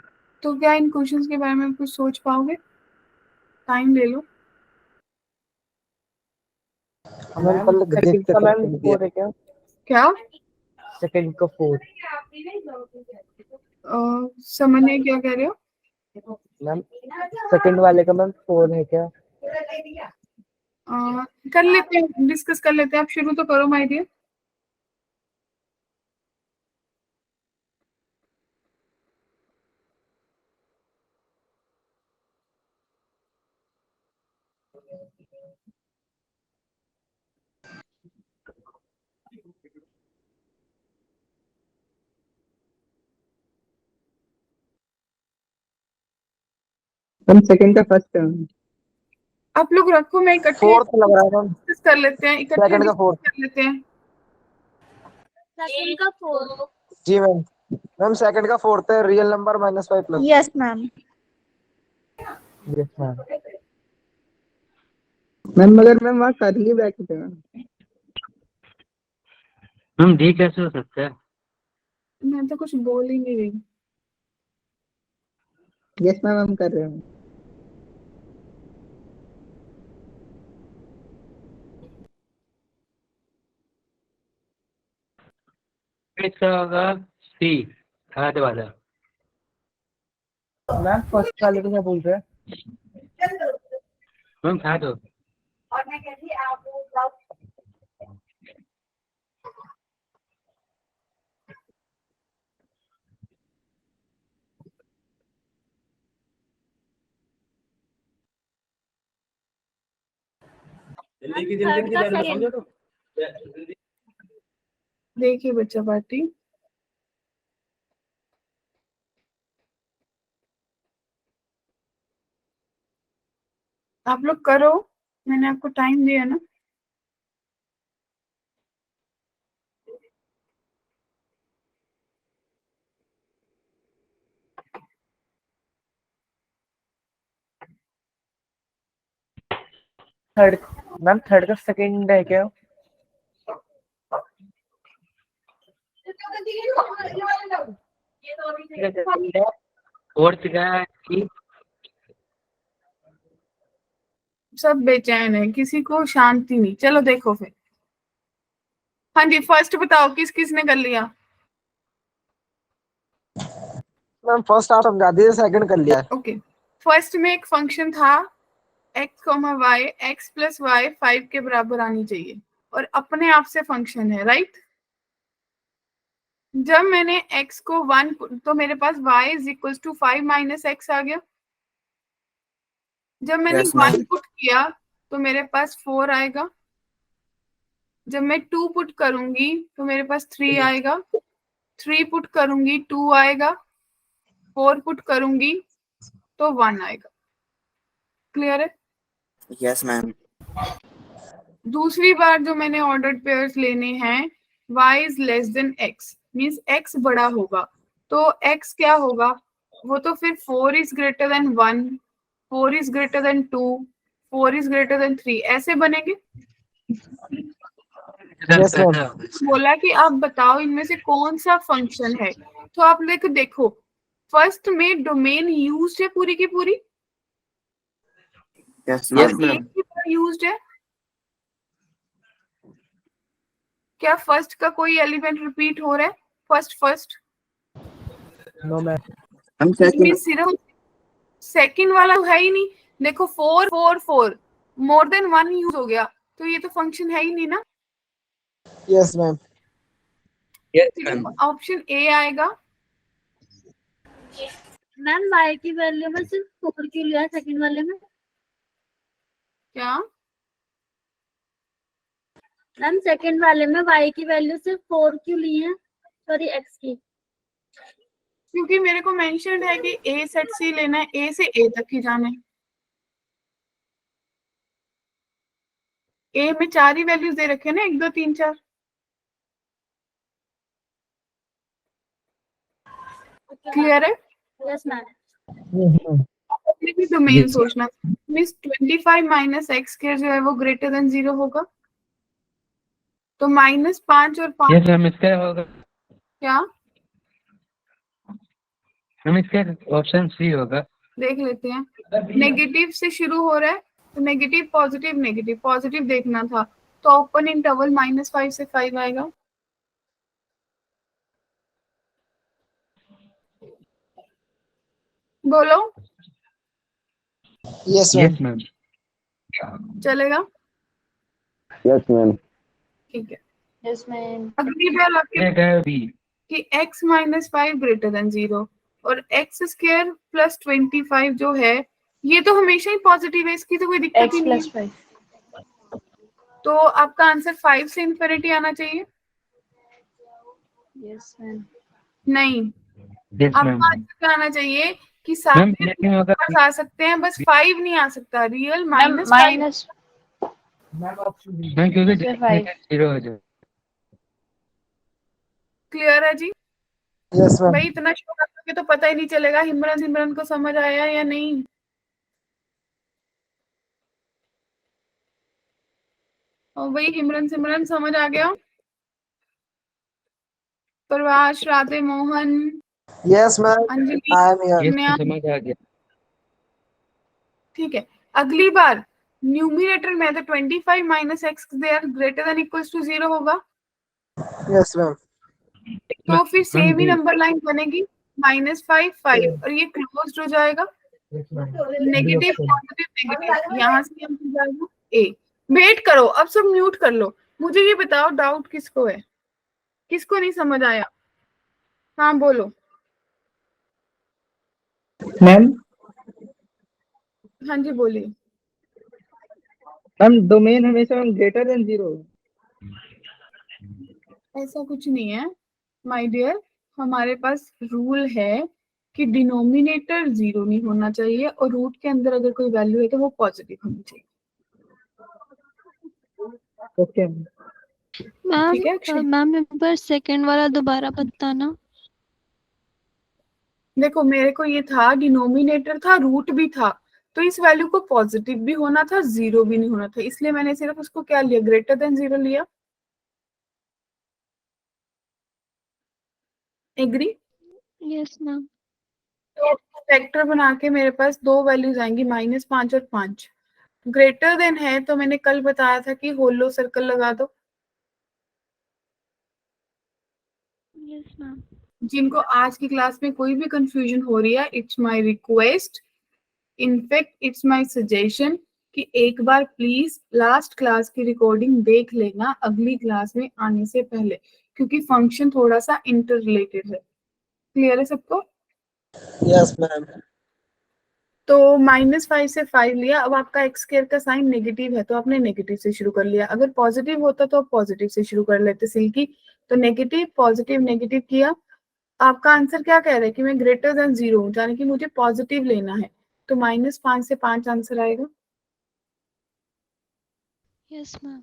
Speaker 2: तो क्या इन क्वेश्चंस के बारे में कुछ सोच पाओगे? टाइम ले लो।
Speaker 1: मैम कल
Speaker 9: सेकंड
Speaker 1: देखते
Speaker 9: का मैम
Speaker 1: करके दिया।
Speaker 9: 4 है क्या?
Speaker 2: क्या?
Speaker 9: सेकंड का 4
Speaker 2: समझने क्या कह रहे हो?
Speaker 9: मैम, सेकंड वाले का मैम 4 है क्या?
Speaker 2: कर लेते हैं, डिस्कस कर लेते हैं। आप शुरू तो करो माय डियर।
Speaker 9: मैम सेकंड का फर्स्ट है।
Speaker 2: आप लोग रखो, मैं इकट्ठे
Speaker 1: फोर्थ लग रहा है मैम।
Speaker 2: डिस्कस कर लेते हैं, इकट्ठे
Speaker 1: सेकंड का
Speaker 2: डिस्कस
Speaker 1: फोर्थ।
Speaker 2: कर लेते हैं।
Speaker 6: सेकंड का 4।
Speaker 1: जी मैम। मैम सेकंड का फोर्थ है, real number -5 plus.
Speaker 3: Yes ma'am.
Speaker 9: Yes ma'am. Ma'am मगर मैम वहाँ करली ब्रैकेट है मैम।
Speaker 5: मैम डी कैसे हो सकता है?
Speaker 2: मैं तो कुछ बोल ही नहीं रही।
Speaker 9: यस मैम हम कर रहे हैं।
Speaker 5: इसका होगा सी, थर्ड वाला।
Speaker 9: मैम फर्स्ट वाले को क्या बोल रहे हैं?
Speaker 5: मैम थर्ड हो।
Speaker 6: थर्ड का सेकंड।
Speaker 2: देखिए बच्चा पार्टी, आप लोग करो, मैंने आपको टाइम दिया ना।
Speaker 9: थर्ड मैम, थर्ड का सेकंड है क्या?
Speaker 5: फोर्थ का सी।
Speaker 2: सब बेचैन है, किसी को शांति नहीं। चलो देखो फिर। हाँ जी, फर्स्ट बताओ किस किस ने कर लिया?
Speaker 1: मैम फर्स्ट आप समझा दीजिए, सेकंड कर लिया है।
Speaker 2: ओके। फर्स्ट में एक फंक्शन था x, y, x + y 5 के बराबर आनी चाहिए, और अपने आप से फंक्शन है, राइट? जब मैंने x को 1 तो मेरे पास y = 5 - x आ गया। जब मैंने
Speaker 8: Yes,
Speaker 2: 1
Speaker 8: ma'am.
Speaker 2: पुट किया तो मेरे पास 4 आएगा। जब मैं 2 पुट करूंगी तो मेरे पास 3 आएगा। 3 पुट करूंगी 2 आएगा। 4 पुट करूंगी तो 1 आएगा। क्लियर है?
Speaker 8: Yes, ma'am.
Speaker 2: दूसरी बार जो मैंने ऑर्डर्ड पेयर्स लेने हैं, y is less than x means x बड़ा होगा, तो x क्या होगा? वो तो फिर 4 is greater then 1, 4 is greater then 2, 4 is greater then 3 ऐसे बनेंगे।
Speaker 1: Yes ma'am.
Speaker 2: बोला कि आप बताओ इनमें से कौन सा फंक्शन है, तो आप देखो फर्स्ट में डोमेन यूज्ड है पूरी की पूरी,
Speaker 8: Yes,
Speaker 7: Yes,
Speaker 8: ma'am.
Speaker 7: ma'am.
Speaker 2: एक ही बार यूज्ड है। क्या फर्स्ट का कोई एलिमेंट रिपीट हो रहा है? First
Speaker 9: No, ma'am.
Speaker 8: I'm checking.
Speaker 2: सिर्फ सेकंड वाला है ही नहीं। देखो 4 4 4 मोर देन 1 यूज हो गया, तो ये तो फंक्शन है ही नहीं ना।
Speaker 1: Yes ma'am.
Speaker 5: Yes ma'am.
Speaker 2: Option A आएगा।
Speaker 6: मैम y की वैल्यू में सिर्फ 4 क्यों लिया सेकंड वाले में?
Speaker 2: क्या
Speaker 6: मैम सेकंड वाले में y की वैल्यू सिर्फ 4 क्यों ली है? सॉरी x की।
Speaker 2: क्योंकि मेरे को मेंशन्ड है कि ए सेट सी लेना है, ए से ए तक ही जाना है। ए में 4 ही वैल्यूज दे रखे हैं ना, 1 2 3 4। क्लियर है?
Speaker 6: Yes ma'am.
Speaker 2: अपने भी डोमेन
Speaker 5: Yes.
Speaker 2: सोचना मींस 25 माइनस एक्स के जो है वो ग्रेटर देन 0 होगा, तो -5 और 5
Speaker 5: यस मैम, इसका होगा
Speaker 2: क्या
Speaker 5: मैम, इसका ऑप्शन सी होगा।
Speaker 2: देख लेते हैं। नेगेटिव से शुरू हो रहा है, तो नेगेटिव पॉजिटिव देखना था, तो ओपन इंटरवल -5 से 5 आएगा। बोलो
Speaker 1: यस मैम।
Speaker 5: Yes ma'am.
Speaker 2: चलेगा?
Speaker 4: Yes, ma'am.
Speaker 2: ठीक है।
Speaker 3: Yes ma'am.
Speaker 2: अगली बार आपके
Speaker 5: ये बी।
Speaker 2: कि x - 5 ग्रेटर देन 0 और x² + 25 जो है ये तो हमेशा ही पॉजिटिव है, इसकी तो कोई दिक्कत
Speaker 3: x
Speaker 2: ही नहीं
Speaker 3: +
Speaker 2: है।
Speaker 3: 5।
Speaker 2: तो आपका आंसर 5 से इंफिनिटी आना चाहिए।
Speaker 3: Yes ma'am.
Speaker 2: नहीं,
Speaker 5: यस मैम।
Speaker 2: आपका आंसर क्या आना चाहिए कि
Speaker 5: मैम
Speaker 2: सारे
Speaker 5: लेकिन होगा
Speaker 2: पास आ सकते हैं, बस 5 नहीं आ सकता। रियल
Speaker 3: मैम
Speaker 2: -5
Speaker 3: माइनस
Speaker 5: मैम, क्योंकि
Speaker 3: से 5।
Speaker 5: 0 हो जाए।
Speaker 2: क्लियर है जी?
Speaker 1: Yes ma'am.
Speaker 2: भाई इतना शोर आपके तो पता ही नहीं चलेगा हिमरन को समझ आया या नहीं। और भाई सिमरन समझ आ गया? प्रवास, Radhe Mohan,
Speaker 1: yes ma'am.
Speaker 2: Anjali,
Speaker 1: I am here.
Speaker 5: Yes
Speaker 2: Sneha,
Speaker 5: समझ आ गया।
Speaker 2: ठीक है। अगली बार न्यूमरेटर में तो 25 minus x they are greater than equals to 0 होगा,
Speaker 1: यस मैम।
Speaker 2: तो फिर सेम ही
Speaker 5: बी।
Speaker 2: नंबर लाइन बनेगी -5 5 और ये क्लोज्ड हो जाएगा। नेगेटिव पॉजिटिव नेगेटिव यहाँ से हम जाएगा ए। वेट करो, अब सब म्यूट कर लो। मुझे ये बताओ डाउट किसको है, किसको नहीं समझ आया? हाँ बोलो।
Speaker 9: मैम
Speaker 2: हाँ जी बोलिए।
Speaker 9: मैम डोमेन हमेशा ग्रेटर देन 0।
Speaker 2: ऐसा कुछ नहीं है माय डियर, हमारे पास रूल है कि डिनोमिनेटर 0 नहीं होना चाहिए और रूट के अंदर अगर कोई वैल्यू है तो वो पॉजिटिव होनी चाहिए।
Speaker 9: ओके
Speaker 6: मैम
Speaker 2: ठीक है अक्षय?
Speaker 6: मैम एक बार सेकंड वाला दोबारा बताना।
Speaker 2: देखो मेरे को ये था डिनोमिनेटर था, रूट भी था, तो इस वैल्यू को पॉजिटिव भी होना था, 0 भी नहीं होना था, इसलिए मैंने सिर्फ उसको क्या लिया, ग्रेटर देन 0 लिया। एग्री?
Speaker 6: Yes ma'am.
Speaker 2: तो फैक्टर बना के मेरे पास 2 वैल्यूज आएंगी -5 और 5। ग्रेटर देन है तो मैंने कल बताया था कि होलो सर्कल लगा दो।
Speaker 6: Yes ma'am.
Speaker 2: जिनको आज की क्लास में कोई भी कंफ्यूजन हो रही है, it's my request, in fact it's my suggestion कि एक बार प्लीज लास्ट क्लास की रिकॉर्डिंग देख लेना अगली क्लास में आने से पहले, क्योंकि फंक्शन थोड़ा सा इंटर रिलेटेड है। क्लियर है सबको?
Speaker 1: Yes ma'am.
Speaker 2: तो -5 से 5 लिया, अब आपका x² का साइन नेगेटिव है तो आपने नेगेटिव से शुरू कर लिया, अगर पॉजिटिव होता तो आप पॉजिटिव से शुरू कर लेते सिल्की। तो नेगेटिव पॉजिटिव नेगेटिव किया, आपका आंसर क्या कह रहा है कि मैं ग्रेटर देन 0 हूँ, यानी कि मुझे पॉजिटिव लेना है, तो -5 से 5 आंसर आएगा।
Speaker 3: Yes ma'am.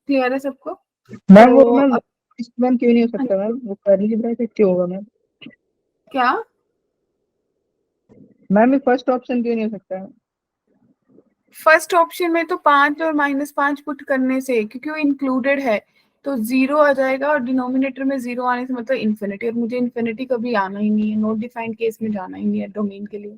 Speaker 2: क्लियर है सबको?
Speaker 9: मैम वो
Speaker 2: तो
Speaker 9: मैम
Speaker 2: अब
Speaker 9: मैम क्यों नहीं हो सकता मैम, वो कर्ली ब्रैकेट क्यों होगा मैम?
Speaker 2: क्या
Speaker 9: मैम ये फर्स्ट ऑप्शन क्यों नहीं हो सकता है?
Speaker 2: फर्स्ट ऑप्शन में तो 5 और -5 पुट करने से, क्योंकि वो इंक्लूडेड है, तो 0 आ जाएगा और डिनोमिनेटर में 0 आने से मतलब इन्फिनिटी, और मुझे इन्फिनिटी कभी आना ही नहीं है, नॉट डिफाइंड केस में जाना ही नहीं है डोमेन के लिए।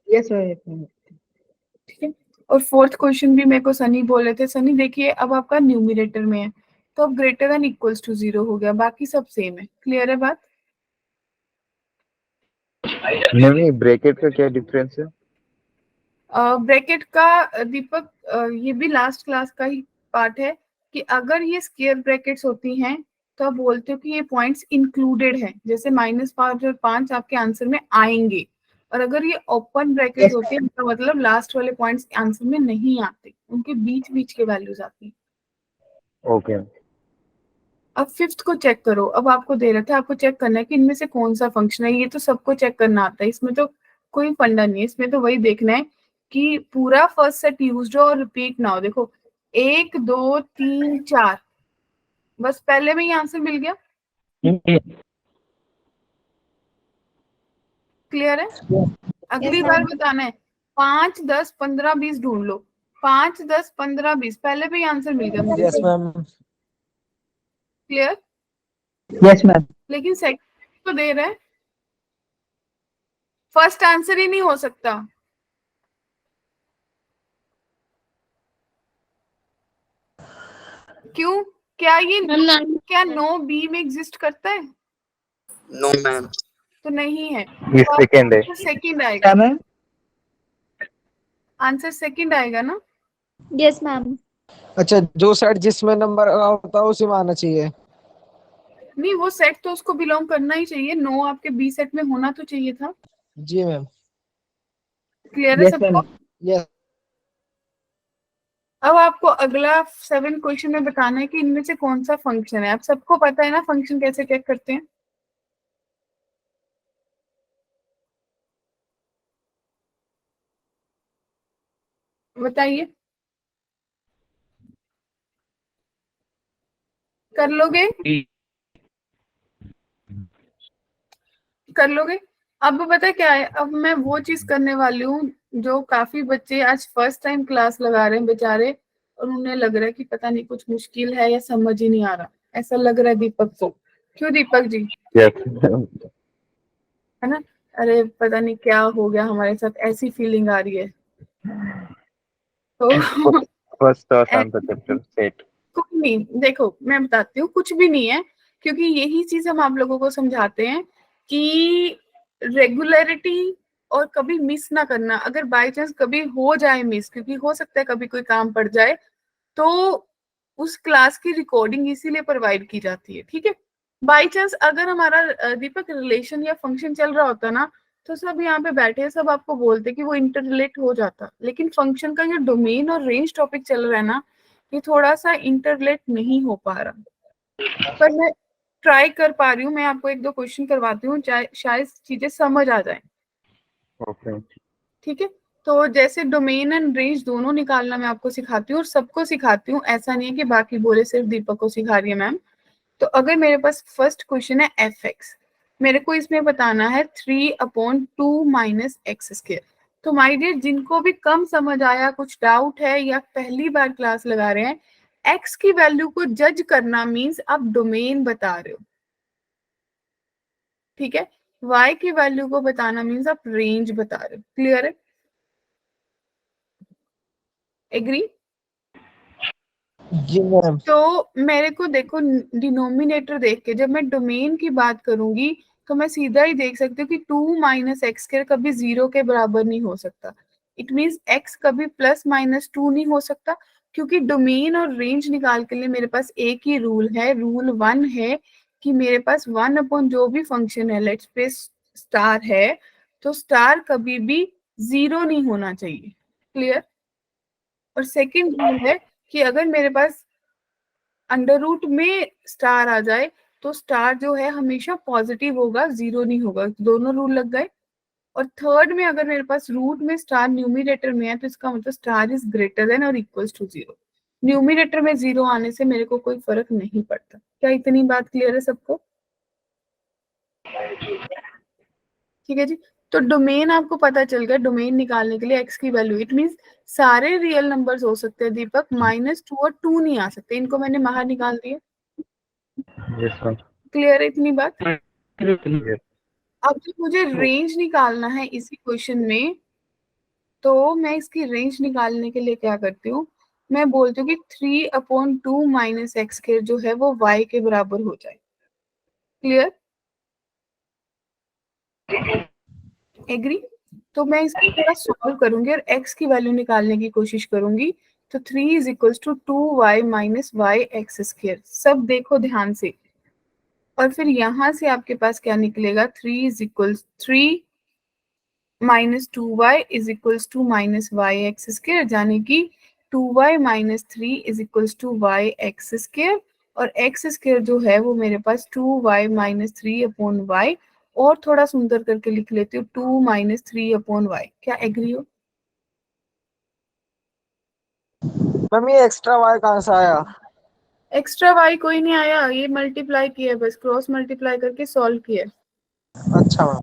Speaker 9: Yes ma'am.
Speaker 2: ठीक है। और फोर्थ क्वेश्चन भी मेरे को सनी बोले थे, सनी देखिए अब आपका न्यूमिनेटर में है, तो अब ग्रेटर देन इक्वल्स टू 0 हो गया, बाकी सब सेम है। क्लियर है बात?
Speaker 10: नहीं, ब्रैकेट का क्या डिफरेंस है?
Speaker 2: ब्रैकेट का दीपक ये भी लास्ट क्लास का ही पार्ट है कि अगर ये स्क्वायर ब्रैकेट्स होती हैं तो आप बोलते हो कि ये पॉइंट्स इंक्लूडेड हैं, जैसे -5 और 5 आपके आंसर में आएंगे, और अगर ये ओपन ब्रैकेट होती है तो मतलब लास्ट वाले पॉइंट्स आंसर में नहीं आते, उनके बीच बीच के वैल्यूज आती है।
Speaker 10: ओके।
Speaker 2: अब फिफ्थ को चेक करो, अब आपको दे रहे थे, आपको चेक करना है कि इनमें से कौन सा फंक्शन है, ये तो सबको चेक करना आता है, इसमें तो कोई फंडा नहीं है, इसमें तो वही देखना है कि पूरा फर्स्ट सेट यूज हो और रिपीट ना हो। देखो 1 2 3 4, बस पहले में ही आंसर मिल गया। क्लियर है? अगली बार बताना है 5 10 15 20 ढूंढ लो, 5 10 15 20 पहले भी आंसर मिल गया मुझे।
Speaker 1: Yes ma'am.
Speaker 2: Clear?
Speaker 9: Yes ma'am.
Speaker 2: लेकिन सेकंड तो दे रहा है, फर्स्ट आंसर ही नहीं हो सकता। क्यों? क्या ये क्या 9B में एग्जिस्ट करता है?
Speaker 8: No ma'am.
Speaker 2: तो नहीं है,
Speaker 10: ये सेकंड है।
Speaker 2: सेकंड आएगा,
Speaker 9: क्या मैम?
Speaker 2: आंसर सेकंड आएगा ना।
Speaker 6: Yes ma'am.
Speaker 1: अच्छा, जो सेट जिसमें नंबर होता है उसी में आना चाहिए।
Speaker 2: नहीं, वो सेट तो उसको बिलोंग करना ही चाहिए, 9 आपके बी सेट में होना तो चाहिए था।
Speaker 1: जी मैम।
Speaker 2: क्लियर है
Speaker 9: यस
Speaker 2: सबको?
Speaker 9: मैम।
Speaker 1: यस।
Speaker 2: अब आपको अगला 7 क्वेश्चन में बताना है कि इनमें से कौन सा फंक्शन है। आप सबको पता है ना फंक्शन कैसे चेक करते हैं? बताइए, कर लोगे? कर लोगे? अब पता है क्या है, अब मैं वो चीज करने वाली हूँ जो काफी बच्चे आज फर्स्ट टाइम क्लास लगा रहे हैं बेचारे, और उन्हें लग रहा है कि पता नहीं कुछ मुश्किल है या समझ ही नहीं आ रहा, ऐसा लग रहा है दीपक को। क्यों दीपक जी?
Speaker 10: यस।
Speaker 2: है ना? अरे पता नहीं क्या हो गया हमारे साथ, ऐसी फीलिंग आ रही है। तो
Speaker 10: फर्स्ट और आंसर चैप्टर सेट।
Speaker 2: कुछ नहीं, देखो मैं बताती हूँ, कुछ भी नहीं है, क्योंकि यही चीज हम आप लोगों को समझाते हैं कि रेगुलरिटी और कभी मिस ना करना। अगर बाय चांस कभी हो जाए मिस, क्योंकि हो सकता है कभी कोई काम पड़ जाए, तो उस क्लास की रिकॉर्डिंग इसीलिए प्रोवाइड की जाती है। ठीक है? बाई चांस अगर हमारा दीपक रिलेशन या फंक्शन चल रहा होता ना, तो सब यहाँ पे बैठे सब आपको बोलते कि वो इंटर रिलेट हो जाता, लेकिन फंक्शन का जो डोमेन और रेंज टॉपिक चल रहा है ना, ये थोड़ा सा इंटर रिलेट नहीं हो पा रहा, पर मैं ट्राई कर पा रही हूँ। मैं आपको 1 2 क्वेश्चन करवाती हूँ, शायद चीजें समझ आ जाए।
Speaker 10: ओके।
Speaker 2: ठीक है? तो जैसे डोमेन एंड रेंज दोनों निकालना मैं आपको सिखाती हूँ और सबको सिखाती हूँ, ऐसा नहीं है कि बाकी बोले सिर्फ दीपक को सिखा रही है मैम। तो अगर मेरे पास फर्स्ट क्वेश्चन है f(x), मेरे को इसमें बताना है 3/2 माइनस एक्स स्क्वायर। तो माय डियर, जिनको भी कम समझ आया, कुछ डाउट है या पहली बार क्लास लगा रहे हैं, x की वैल्यू को जज करना मीन्स आप डोमेन बता रहे हो। ठीक है? y की वैल्यू को बताना मीन्स आप रेंज बता रहे हो। क्लियर है? एग्री?
Speaker 1: जी मैम।
Speaker 2: तो मेरे को देखो, डिनोमिनेटर देख के जब मैं डोमेन की बात करूंगी तो मैं सीधा ही देख सकती हूँ कि 2 माइनस एक्स स्क्वायर कभी 0 के बराबर नहीं हो सकता। इट मीन्स x कभी +-2 नहीं हो सकता, क्योंकि डोमेन और रेंज निकाल के लिए मेरे पास एक ही रूल है, रूल 1 है कि मेरे पास 1 अपॉन जो भी फंक्शन है, लेट्स पे स्टार है, तो स्टार कभी भी 0 नहीं होना चाहिए। क्लियर? और सेकेंड रूल है कि अगर मेरे पास अंडर रूट में स्टार आ जाए तो स्टार जो है हमेशा पॉजिटिव होगा, जीरो नहीं होगा। दोनों रूल लग गए। और थर्ड में अगर मेरे पास रूट में स्टार न्यूमिनेटर में है तो इसका मतलब स्टार इज ग्रेटर देन और इक्वल्स टू जीरो। न्यूमिनेटर में जीरो आने से मेरे को कोई फर्क नहीं पड़ता। क्या इतनी बात क्लियर है सबको? ठीक है जी। तो डोमेन आपको पता चल गया। डोमेन निकालने के लिए एक्स की वैल्यू, इट मींस सारे रियल नंबर्स हो सकते हैं दीपक, -2 और 2 नहीं आ सकते। इनको मैंने बाहर निकाल दिया।
Speaker 10: Yes, ma'am.
Speaker 2: क्लियर है इतनी बात?
Speaker 10: Yes.
Speaker 2: अब जब मुझे रेंज निकालना है इसी क्वेश्चन में, तो मैं इसकी रेंज निकालने के लिए क्या करती हूँ, मैं बोलती हूँ कि 3/2 माइनस एक्स स्क्वायर जो है वो y के बराबर हो जाए। क्लियर? एग्री? तो मैं इसको थोड़ा सॉल्व करूंगी और x की वैल्यू निकालने की कोशिश करूंगी। तो 3 is equals to 2y minus y x square. सब देखो ध्यान से। और फिर यहाँ से आपके पास क्या निकलेगा, 3 minus 2y is equals to minus y x square, यानी कि 2y minus 3 is equals to y x square. और एक्स स्क्वायर जो है वो मेरे पास 2y माइनस 3/y, और थोड़ा सुंदर करके लिख लेती हूँ 2 माइनस 3/y। क्या एग्री हो?
Speaker 1: मैम ये एक्स्ट्रा y कहाँ से आया?
Speaker 2: एक्स्ट्रा y कोई नहीं आया, ये मल्टीप्लाई किया है, बस क्रॉस मल्टीप्लाई करके सॉल्व किया है।
Speaker 1: अच्छा मैम।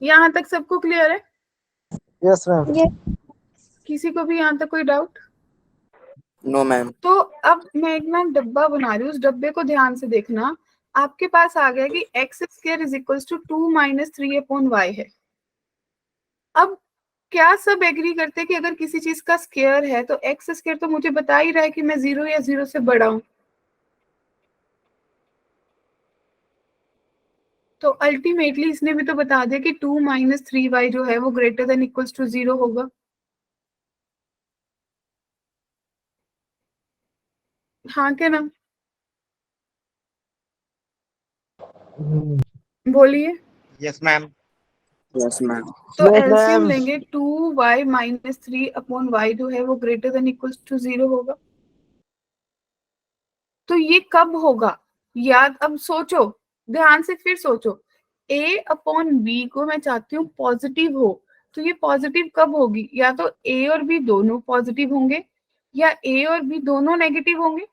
Speaker 2: यहाँ तक सबको क्लियर है?
Speaker 1: Yes ma'am.
Speaker 2: किसी को भी यहाँ तक कोई डाउट?
Speaker 8: No, ma'am.
Speaker 2: तो अब मैं एक ना डब्बा बना रही हूँ, उस डब्बे को ध्यान से देखना। आपके पास आ गया कि x square is equals to 2 minus 3/y है। अब क्या सब एग्री करते हैं कि अगर किसी चीज का स्क्वायर है तो एक्स स्क्वायर तो मुझे बता ही रहा है कि मैं 0 या 0 से बड़ा हूं। तो अल्टीमेटली इसने भी तो बता दिया कि 2 माइनस 3y जो है वो ग्रेटर देन इक्वल्स टू 0 होगा। हाँ क्या ना? बोलिए।
Speaker 7: Yes ma'am.
Speaker 8: Yes, ma'am.
Speaker 2: तो
Speaker 1: Yes,
Speaker 2: एलसीएम
Speaker 1: ma'am.
Speaker 2: लेंगे, 2y माइनस 3/y जो है वो ग्रेटर देन इक्वल्स टू 0 होगा। तो ये कब होगा याद? अब सोचो, ध्यान से फिर सोचो। a/b को मैं चाहती हूँ पॉजिटिव हो, तो ये पॉजिटिव कब होगी? या तो a और b दोनों पॉजिटिव होंगे, या a और b दोनों नेगेटिव होंगे।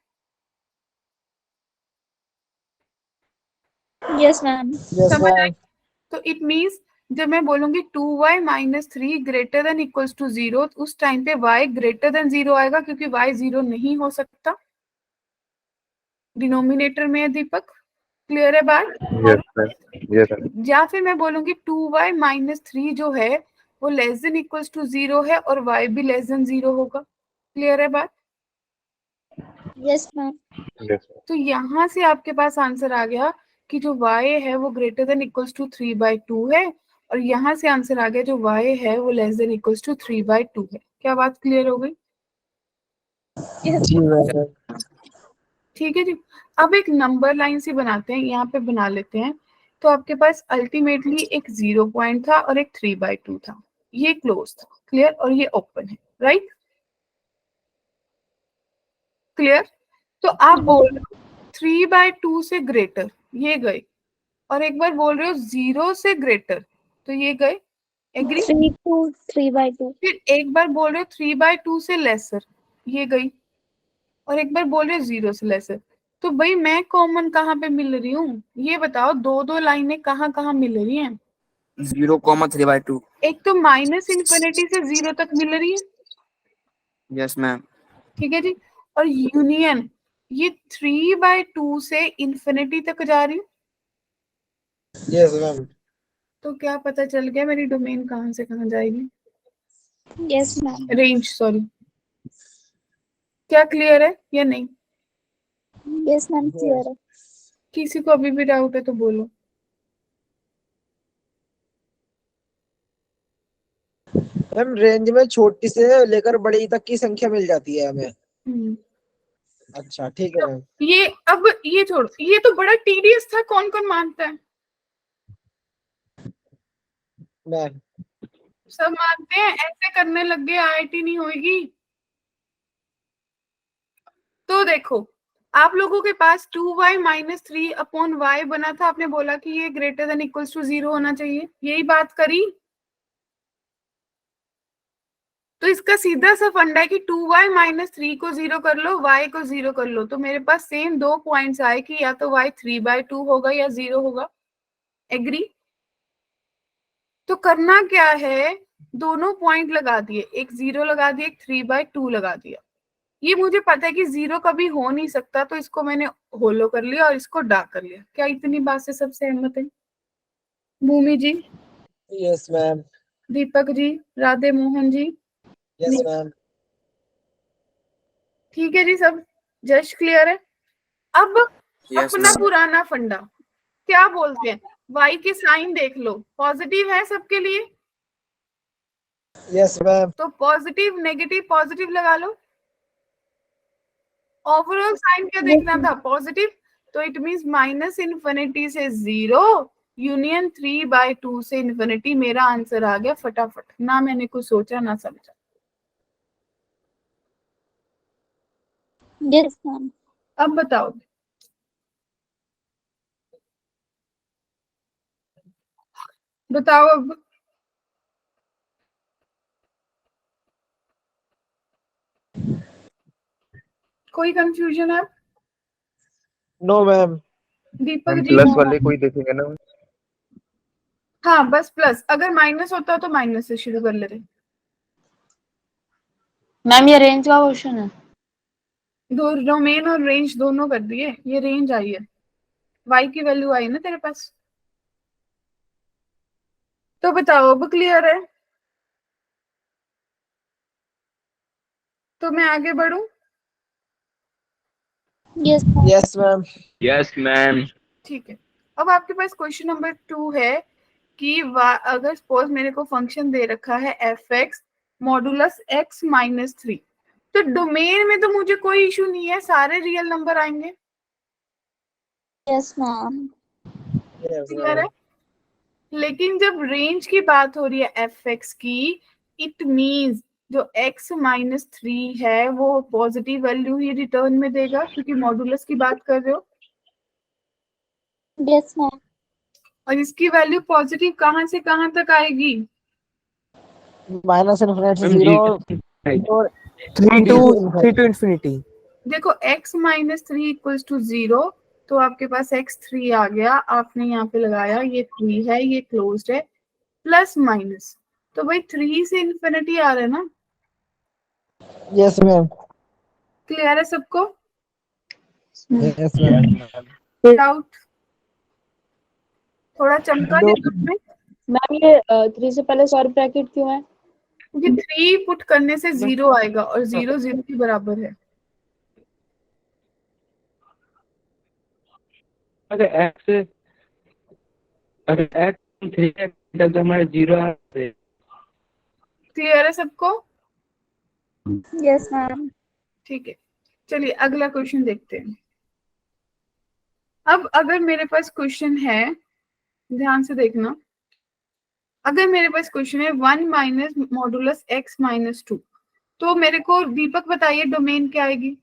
Speaker 3: Yes, ma'am.
Speaker 1: Yes
Speaker 2: समझ आई?
Speaker 1: मैम.
Speaker 2: तो इट मीन्स जब मैं बोलूंगी 2y minus 3 greater than equals to 0, उस टाइम पे y ग्रेटर देन 0 आएगा, क्योंकि y 0 नहीं हो सकता। डिनोमिनेटर में है दीपक, क्लियर है बात?
Speaker 10: Yes, ma'am. Yes, ma'am.
Speaker 2: या फिर मैं बोलूंगी 2y माइनस 3 जो है वो लेस देन इक्वल्स टू 0 है और y भी लेस देन 0 होगा। क्लियर है बात?
Speaker 3: Yes, ma'am.
Speaker 10: Yes, ma'am.
Speaker 2: तो यहाँ से आपके पास आंसर आ गया कि जो y है वो ग्रेटर देन इक्वल्स टू 3/2 है, और यहाँ से आंसर आ गया जो y है वो लेस देन इक्वल्स टू 3/2 है। क्या बात क्लियर हो गई?
Speaker 1: जी मैम.
Speaker 2: ठीक है जी। अब एक नंबर लाइन सी बनाते हैं, यहाँ पे बना लेते हैं। तो आपके पास अल्टीमेटली एक 0 पॉइंट था और एक 3/2 था। ये क्लोज था, क्लियर, और ये ओपन है, राइट? क्लियर? तो आप बोल रहे हो 3/2 से ग्रेटर, ये गए, और एक बार बोल रहे हो 0 से ग्रेटर, तो ये गए। एग्री?
Speaker 3: 3/2.
Speaker 2: फिर एक बार बोल रहे हो 3/2 से लेसर, ये गई, और एक बार बोल रहे हो 0 से लेसर। तो भाई मैं कॉमन कहाँ पे मिल रही हूँ? ये बताओ, दो दो लाइनें कहाँ कहाँ मिल रही हैं?
Speaker 8: 0, 3/2.
Speaker 2: एक तो माइनस इन्फिनिटी से 0 तक मिल रही है,
Speaker 8: Yes, ma'am.
Speaker 2: ठीक है जी, और यूनियन ये 3/2 से इन्फिनिटी तक जा रही हूँ।
Speaker 1: Yes ma'am.
Speaker 2: तो क्या पता चल गया मेरी डोमेन कहाँ से कहाँ जाएगी?
Speaker 3: Yes, ma'am.
Speaker 2: Range, sorry. क्या क्लियर है या नहीं?
Speaker 3: Yes, ma'am. Clear है.
Speaker 2: किसी को अभी भी डाउट है तो बोलो।
Speaker 1: मैम रेंज में छोटी से लेकर बड़ी तक की संख्या मिल जाती है हमें.
Speaker 2: हम्म।
Speaker 1: अच्छा ठीक है मैम.
Speaker 2: ये अब ये छोड़ो, ये तो बड़ा टीडियस था, कौन कौन मानता है?
Speaker 1: मैम
Speaker 2: सब मानते हैं, ऐसे करने लग गए आईआईटी नहीं होगी। तो देखो, आप लोगों के पास 2y माइनस 3/y बना था, आपने बोला कि ये ग्रेटर देन इक्वल्स टू 0 होना चाहिए, यही बात करी। तो इसका सीधा सा फंडा है कि 2y माइनस 3 को 0 कर लो, y को 0 कर लो, तो मेरे पास सेम 2 पॉइंट्स आए कि या तो y 3/2 होगा या 0 होगा। एग्री? तो करना क्या है, दोनों पॉइंट लगा दिए, एक 0 लगा दिया, एक 3/2 लगा दिया। ये मुझे पता है कि 0 कभी हो नहीं सकता, तो इसको मैंने होलो कर लिया और इसको डार्क कर लिया। क्या इतनी बात से सब सहमत है? भूमि जी,
Speaker 1: yes ma'am.
Speaker 2: Deepak ji, Radhe Mohan ji,
Speaker 1: yes ma'am.
Speaker 2: ठीक है जी, सब जस्ट क्लियर है। अब
Speaker 8: Yes,
Speaker 2: अपना
Speaker 8: ma'am.
Speaker 2: पुराना फंडा क्या बोलते हैं, y के साइन देख लो, पॉजिटिव है सबके लिए,
Speaker 1: यस मैम।
Speaker 2: तो पॉजिटिव नेगेटिव पॉजिटिव लगा लो। ओवरऑल साइन क्या देखना था, पॉजिटिव, तो इट मींस माइनस इन्फिनिटी से 0 यूनियन 3/2 से इन्फिनिटी। मेरा आंसर आ गया फटाफट, ना मैंने कुछ सोचा ना समझा।
Speaker 6: Yes ma'am.
Speaker 2: अब बताओ, बताओ अब। कोई कंफ्यूजन है?
Speaker 1: No ma'am.
Speaker 2: Deepak
Speaker 10: ma'am
Speaker 2: ji?
Speaker 10: Plus वाले कोई देखेंगे ना?
Speaker 2: हाँ बस प्लस, अगर माइनस होता तो माइनस से शुरू कर लेते।
Speaker 3: मैम ये रेंज का क्वेश्चन है।
Speaker 2: दो डोमेन और रेंज दोनों कर दिए, ये रेंज आई है, y की वैल्यू आई ना तेरे पास। तो बताओ अब क्लियर है? तो मैं आगे बढ़ूं?
Speaker 6: Yes ma'am.
Speaker 1: Yes ma'am.
Speaker 4: Yes ma'am.
Speaker 2: ठीक है, अब आपके पास क्वेश्चन नंबर 2 है कि अगर सपोज मेरे को फंक्शन दे रखा है f(x) मॉडुलस x माइनस 3, तो डोमेन में तो मुझे कोई इशू नहीं है, सारे रियल नंबर आएंगे।
Speaker 6: Yes ma'am.
Speaker 1: यस
Speaker 2: क्लियर है?
Speaker 1: मैम।
Speaker 2: लेकिन जब रेंज की बात हो रही है f(x) की, इट मींस जो x माइनस 3 है वो पॉजिटिव वैल्यू ही रिटर्न में देगा, क्योंकि मॉडुलस की बात कर रहे हो।
Speaker 6: Yes ma'am.
Speaker 2: और इसकी वैल्यू पॉजिटिव कहाँ से कहाँ तक आएगी?
Speaker 1: माइनस इन्फिनिटी से 0 और
Speaker 9: 3 to
Speaker 1: infinity.
Speaker 9: infinity.
Speaker 2: देखो x माइनस 3 इक्वल्स टू 0, तो आपके पास x3 आ गया, आपने यहाँ पे लगाया, ये 3 है, ये क्लोज्ड है, प्लस माइनस, तो भाई 3 से इन्फिनिटी आ रहा है ना।
Speaker 1: Yes ma'am.
Speaker 2: क्लियर है सबको?
Speaker 1: Yes ma'am.
Speaker 2: डाउट थोड़ा चमका दिमाग में?
Speaker 3: मैम ये 3 से पहले स्क्वायर ब्रैकेट क्यों है?
Speaker 2: क्योंकि 3 पुट करने से 0 आएगा और 0 0 के बराबर है।
Speaker 5: अगर x 3 तब तो हमारे 0 आते।
Speaker 2: क्लियर है सबको?
Speaker 6: Yes ma'am.
Speaker 2: ठीक है, चलिए अगला क्वेश्चन देखते हैं। अब अगर मेरे पास क्वेश्चन है, ध्यान से देखना, अगर मेरे पास क्वेश्चन है 1 माइनस मॉडुलस x माइनस 2, तो मेरे को दीपक बताइए डोमेन क्या आएगी?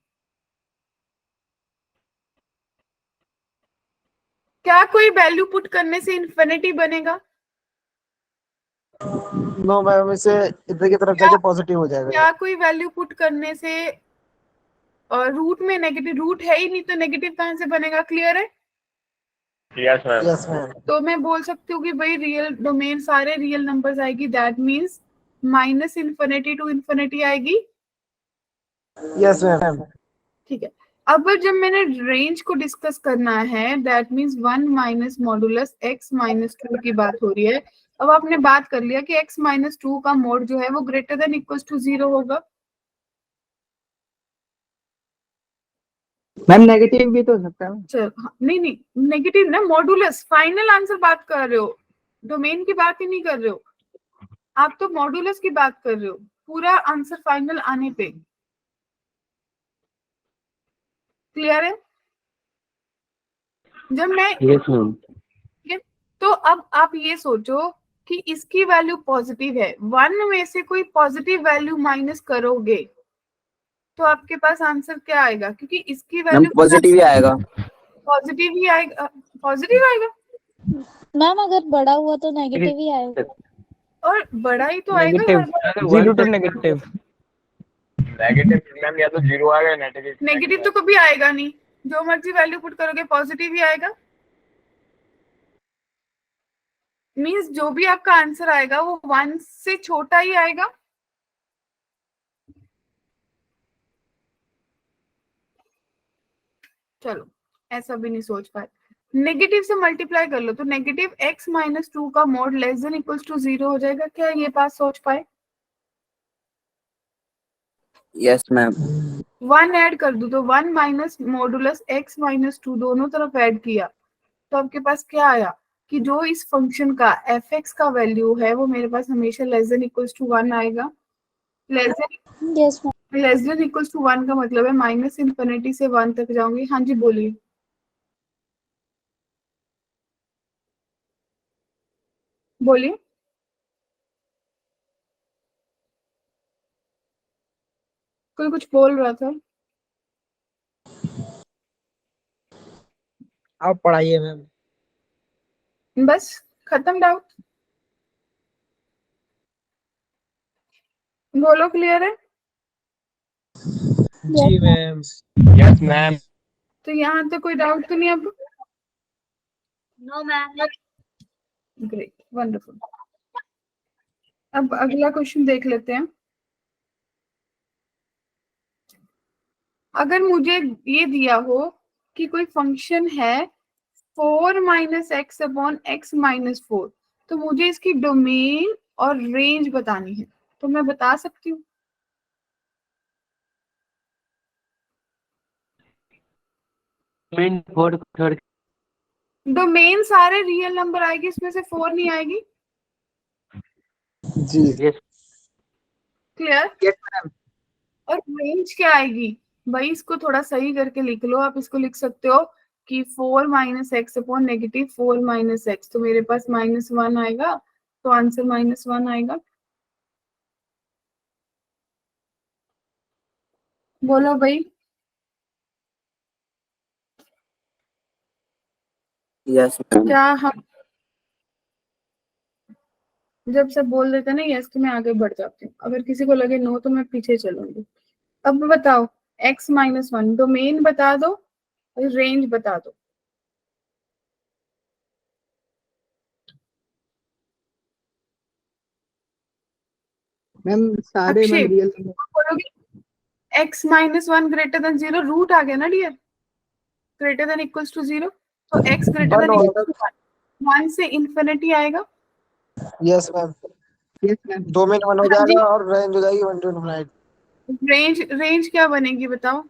Speaker 2: क्या कोई वैल्यू पुट करने से इन्फिनिटी बनेगा?
Speaker 1: नो मैम, इसे इधर की तरफ जाके पॉजिटिव हो जाएगा।
Speaker 2: क्या कोई वैल्यू पुट करने से, और रूट में नेगेटिव, रूट है ही नहीं तो नेगेटिव कहां से बनेगा? क्लियर है?
Speaker 4: Yes ma'am.
Speaker 1: Yes ma'am.
Speaker 2: तो मैं बोल सकती हूँ कि भाई रियल डोमेन सारे रियल नंबर्स आएगी, that means minus infinity to infinity आएगी।
Speaker 1: Yes ma'am.
Speaker 2: ठीक है, अब जब मैंने रेंज को डिस्कस करना है, that means 1 minus modulus x minus 2 की बात हो रही है। अब आपने बात कर लिया कि x माइनस 2 का मोड जो है वो ग्रेटर देन इक्वल्स टू 0 होगा।
Speaker 9: मैम नेगेटिव भी तो हो सकता है।
Speaker 2: चल हाँ, नहीं नहीं नेगेटिव ना, मॉडुलस फाइनल आंसर बात कर रहे हो, डोमेन की बात ही नहीं कर रहे हो आप, तो मॉडुलस की बात कर रहे हो, पूरा आंसर फाइनल आने पे। क्लियर है? जब मैं
Speaker 5: यस मैम।
Speaker 2: तो अब आप ये सोचो कि इसकी वैल्यू पॉजिटिव है, 1 में से कोई पॉजिटिव वैल्यू माइनस करोगे तो आपके पास आंसर क्या आएगा, क्योंकि इसकी
Speaker 8: मैम
Speaker 2: वैल्यू
Speaker 8: पॉजिटिव ही आएगा।
Speaker 2: पॉजिटिव ही आएगा, पॉजिटिव आएगा।
Speaker 6: मैम अगर बड़ा हुआ तो नेगेटिव ही आएगा।
Speaker 2: और बड़ा ही तो आएगा
Speaker 1: negative,
Speaker 2: her bar.
Speaker 1: 0 to negative.
Speaker 4: Negative ma'am या तो जीरो आएगा या नेगेटिव।
Speaker 2: नेगेटिव तो कभी आएगा नहीं, जो मर्जी वैल्यू पुट करोगे पॉजिटिव ही आएगा। मींस जो भी आपका आंसर आएगा वो 1 से छोटा ही आएगा। चलो ऐसा भी नहीं सोच पाए, नेगेटिव से मल्टीप्लाई कर लो तो नेगेटिव x माइनस 2 का mod less than equals to 0 हो जाएगा। क्या ये बात सोच पाए?
Speaker 8: Yes ma'am.
Speaker 2: 1 ऐड कर दो तो 1 माइनस मॉडुलस x माइनस 2 दोनों तरफ ऐड किया तो आपके पास क्या आया कि जो इस फंक्शन का f(x) का वैल्यू है वो मेरे पास हमेशा लेस देन इक्वल्स टू 1 आएगा। Less
Speaker 6: yes ma'am.
Speaker 2: Then equals to 1 का मतलब है माइनस इंफिनिटी से 1 तक जाऊंगी। हाँ जी बोलिए। बोलिए। कोई कुछ बोल रहा था।
Speaker 1: आप पढ़ाइए मैम।
Speaker 2: बस खत्म डाउट। बोलो क्लियर है?
Speaker 1: जी मैम।
Speaker 4: Yes ma'am.
Speaker 2: तो यहाँ तो कोई डाउट तो नहीं अब?
Speaker 6: No ma'am.
Speaker 2: Great, wonderful. अब अगला क्वेश्चन देख लेते हैं। अगर मुझे ये दिया हो कि कोई फंक्शन है 4 minus x upon x minus 4, तो मुझे इसकी डोमेन और रेंज बतानी है, तो मैं बता सकती हूँ? डोमेन सारे रियल नंबर आएगी, इसमें से 4 नहीं आएगी।
Speaker 1: जी
Speaker 2: क्लियर?
Speaker 1: Yes ma'am.
Speaker 2: और रेंज क्या आएगी भाई? इसको थोड़ा सही करके लिख लो। आप इसको लिख सकते हो कि 4 minus x upon negative 4 minus x, तो मेरे पास -1 आएगा, तो आंसर -1 आएगा। बोलो भाई।
Speaker 8: Yes ma'am.
Speaker 2: क्या हम जब सब बोल देते हैं ना यस तो मैं आगे बढ़ जाती हूँ, अगर किसी को लगे नो तो मैं पीछे चलूंगी। अब बताओ x-1 डोमेन बता दो, रेंज बता दो।
Speaker 9: मैम सारे
Speaker 2: अक्षय
Speaker 9: मैम रियल
Speaker 2: बोलोगे x-1 ग्रेटर देन 0, रूट आ गया ना dear, greater than equals to 0, तो x greater than equals to 1 से इंफिनिटी आएगा।
Speaker 1: Yes ma'am.
Speaker 9: Yes ma'am.
Speaker 1: Domain 1 हो
Speaker 2: हाँ जी।
Speaker 1: जाएगा और रेंज हो जाएगी 1 to infinite।
Speaker 2: रेंज क्या बनेगी बताओ?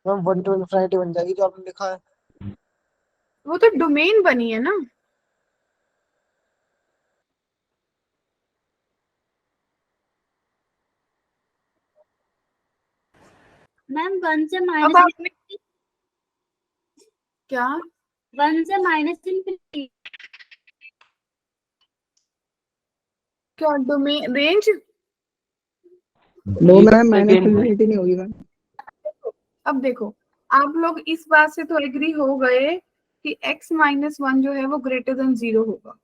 Speaker 1: मैम 1 to infinity बन जाएगी जो आपने लिखा है।
Speaker 2: वो तो डोमेन बनी है ना।
Speaker 6: मैम 1 से
Speaker 2: अब
Speaker 6: माइनस
Speaker 2: आपने क्या
Speaker 6: 1 से माइनस इंफिनिटी।
Speaker 2: क्या domain range?
Speaker 9: No ma'am minus infinity नहीं होगी मैम।
Speaker 2: अब देखो, आप लोग इस बात से तो एग्री हो गए कि x-1 जो है वो ग्रेटर देन 0 होगा,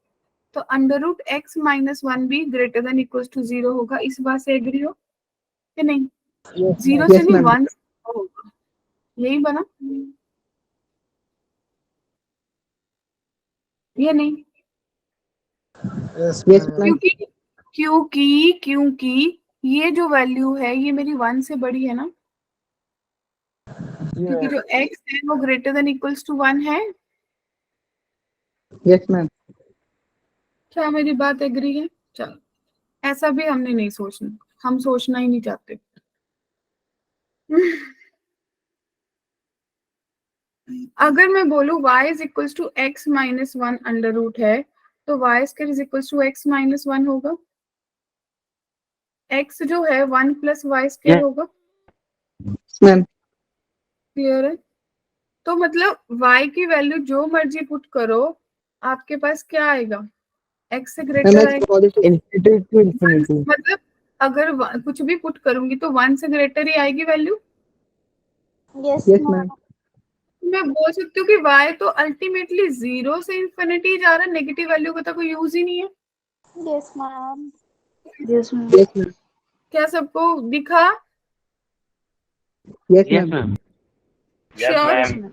Speaker 2: तो अंडर रूट x-1 भी ग्रेटर देन इक्वल्स टू 0 होगा। इस बात से एग्री हो कि नहीं? 0 से
Speaker 9: Yes,
Speaker 2: नहीं
Speaker 9: ma'am.
Speaker 2: 1 से होगा, यही बना ये नहीं?
Speaker 1: Yes
Speaker 9: Yes,
Speaker 1: ma'am.
Speaker 9: ma'am.
Speaker 2: क्योंकि ये जो वैल्यू है ये मेरी 1 से बड़ी है ना, क्योंकि जो x है वो ग्रेटर देन इक्वल्स टू 1 है।
Speaker 9: Yes, ma'am.
Speaker 2: क्या मेरी बात एग्री है? चलो ऐसा भी हमने नहीं सोचना, हम सोचना ही नहीं चाहते। अगर मैं बोलूं y is equals to x minus 1 under root है, तो y square is equals to x minus 1 होगा। x जो है 1 प्लस वाई स्क्वायर होगा।
Speaker 9: Yes, ma'am.
Speaker 2: क्लियर है? तो मतलब y की वैल्यू जो मर्जी पुट करो आपके पास क्या आएगा? x से
Speaker 9: Ma'am,
Speaker 2: ग्रेटर
Speaker 9: it's
Speaker 2: आएगा।
Speaker 9: positive infinity to infinity.
Speaker 2: मतलब अगर कुछ भी पुट करूंगी तो 1 से ग्रेटर ही आएगी वैल्यू।
Speaker 6: Yes ma'am.
Speaker 2: मैं बोल सकती हूँ कि y तो अल्टीमेटली 0 से इंफिनिटी जा रहा है, नेगेटिव वैल्यू का तो कोई यूज ही नहीं है।
Speaker 6: Yes ma'am.
Speaker 3: Yes ma'am.
Speaker 2: क्या सबको दिखा?
Speaker 9: Yes,
Speaker 10: Yes,
Speaker 9: ma'am.
Speaker 10: ma'am.
Speaker 4: Yes,
Speaker 2: sure?
Speaker 3: Yes
Speaker 4: ma'am.
Speaker 3: Ma'am.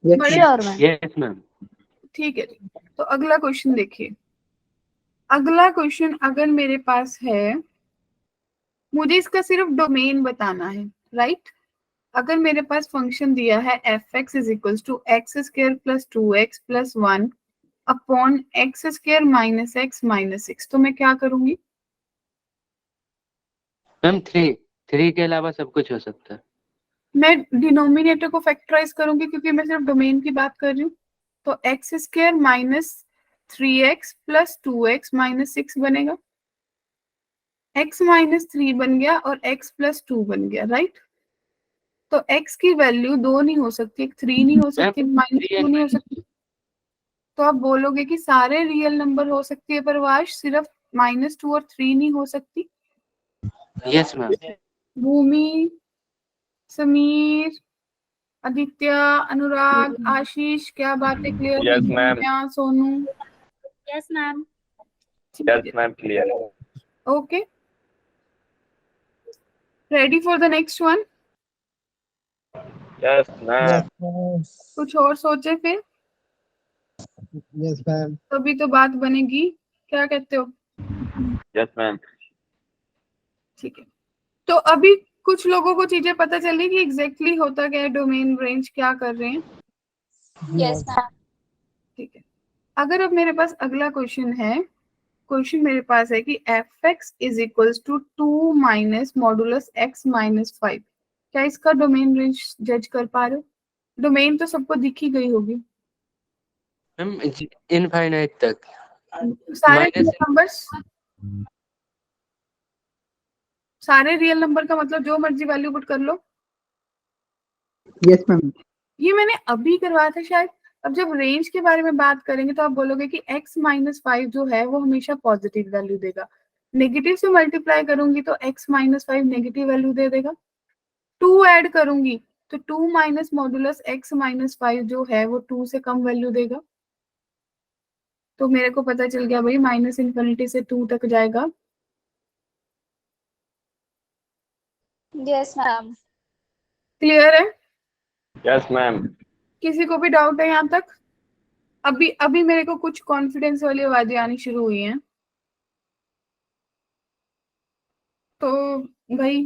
Speaker 9: Yes,
Speaker 2: बड़े
Speaker 3: श्योर मैम।
Speaker 10: Yes, ma'am.
Speaker 2: ठीक है जी। तो अगला क्वेश्चन देखिए। अगला क्वेश्चन अगर मेरे पास है, मुझे इसका सिर्फ डोमेन बताना है, राइट? अगर मेरे पास फंक्शन दिया है f x is equals to x square plus 2x plus 1 upon x square minus x minus 6, तो मैं क्या करूंगी?
Speaker 5: मैम 3 के अलावा सब कुछ हो सकता है।
Speaker 2: मैं डिनोमिनेटर को फैक्टराइज करूंगी क्योंकि मैं सिर्फ डोमेन की बात कर रही हूँ। तो x square minus 3x plus 2x minus 6 बनेगा। x माइनस 3 बन गया और x प्लस 2 बन गया, राइट? तो x की वैल्यू 2 नहीं हो सकती, 3 नहीं हो सकती, माइनस 2 नहीं हो सकती। तो आप बोलोगे कि सारे रियल नंबर हो सकती है पर वाश सिर्फ -2 और 3 नहीं हो सकती।
Speaker 5: Yes ma'am.
Speaker 2: भूमि, समीर, आदित्य, अनुराग, आशीष, क्या बातें क्लियर
Speaker 4: Yes,
Speaker 2: है?
Speaker 4: ma'am.
Speaker 2: Dhanya, Sonu,
Speaker 6: yes ma'am.
Speaker 4: Yes, ma'am. Clear.
Speaker 2: Okay, ready for the next one?
Speaker 4: Yes, ma'am.
Speaker 1: Yes, ma'am.
Speaker 2: कुछ और सोचे फिर,
Speaker 1: Yes, ma'am.
Speaker 2: तभी तो बात बनेगी। क्या कहते हो?
Speaker 4: Yes, ma'am.
Speaker 2: ठीक है, तो अभी कुछ लोगों को चीजें पता चली कि एग्जैक्टली होता क्या है, डोमेन रेंज क्या कर रहे हैं।
Speaker 6: Yes ma'am.
Speaker 2: ठीक है, अगर अब मेरे पास अगला क्वेश्चन है, क्वेश्चन मेरे पास है कि f x is equals to 2 minus modulus x minus 5, क्या इसका डोमेन रेंज जज कर पा रहे हो? डोमेन तो सबको दिख ही गई होगी।
Speaker 5: मैम इनफाइनाइट तक।
Speaker 2: सारे
Speaker 5: Minus-
Speaker 2: रियल नंबर्स, सारे रियल नंबर का मतलब जो मर्जी वैल्यू पुट कर लो।
Speaker 9: Yes, ma'am.
Speaker 2: ये मैंने अभी करवाया था शायद। अब जब रेंज के बारे में बात करेंगे तो आप बोलोगे कि x माइनस 5 जो है वो हमेशा पॉजिटिव वैल्यू देगा। नेगेटिव से मल्टीप्लाई करूंगी तो x माइनस 5 नेगेटिव वैल्यू दे देगा। 2 ऐड करूंगी तो 2 माइनस मॉडुलस x माइनस 5 जो है वो 2 से कम वैल्यू देगा। तो मेरे को पता चल गया भाई माइनस इन्फिनिटी से 2 तक जाएगा।
Speaker 6: Yes ma'am.
Speaker 2: क्लियर है?
Speaker 4: Yes, ma'am.
Speaker 2: किसी को भी डाउट है यहाँ तक? अभी अभी मेरे को कुछ कॉन्फिडेंस वाली आवाजें आनी शुरू हुई हैं। तो भाई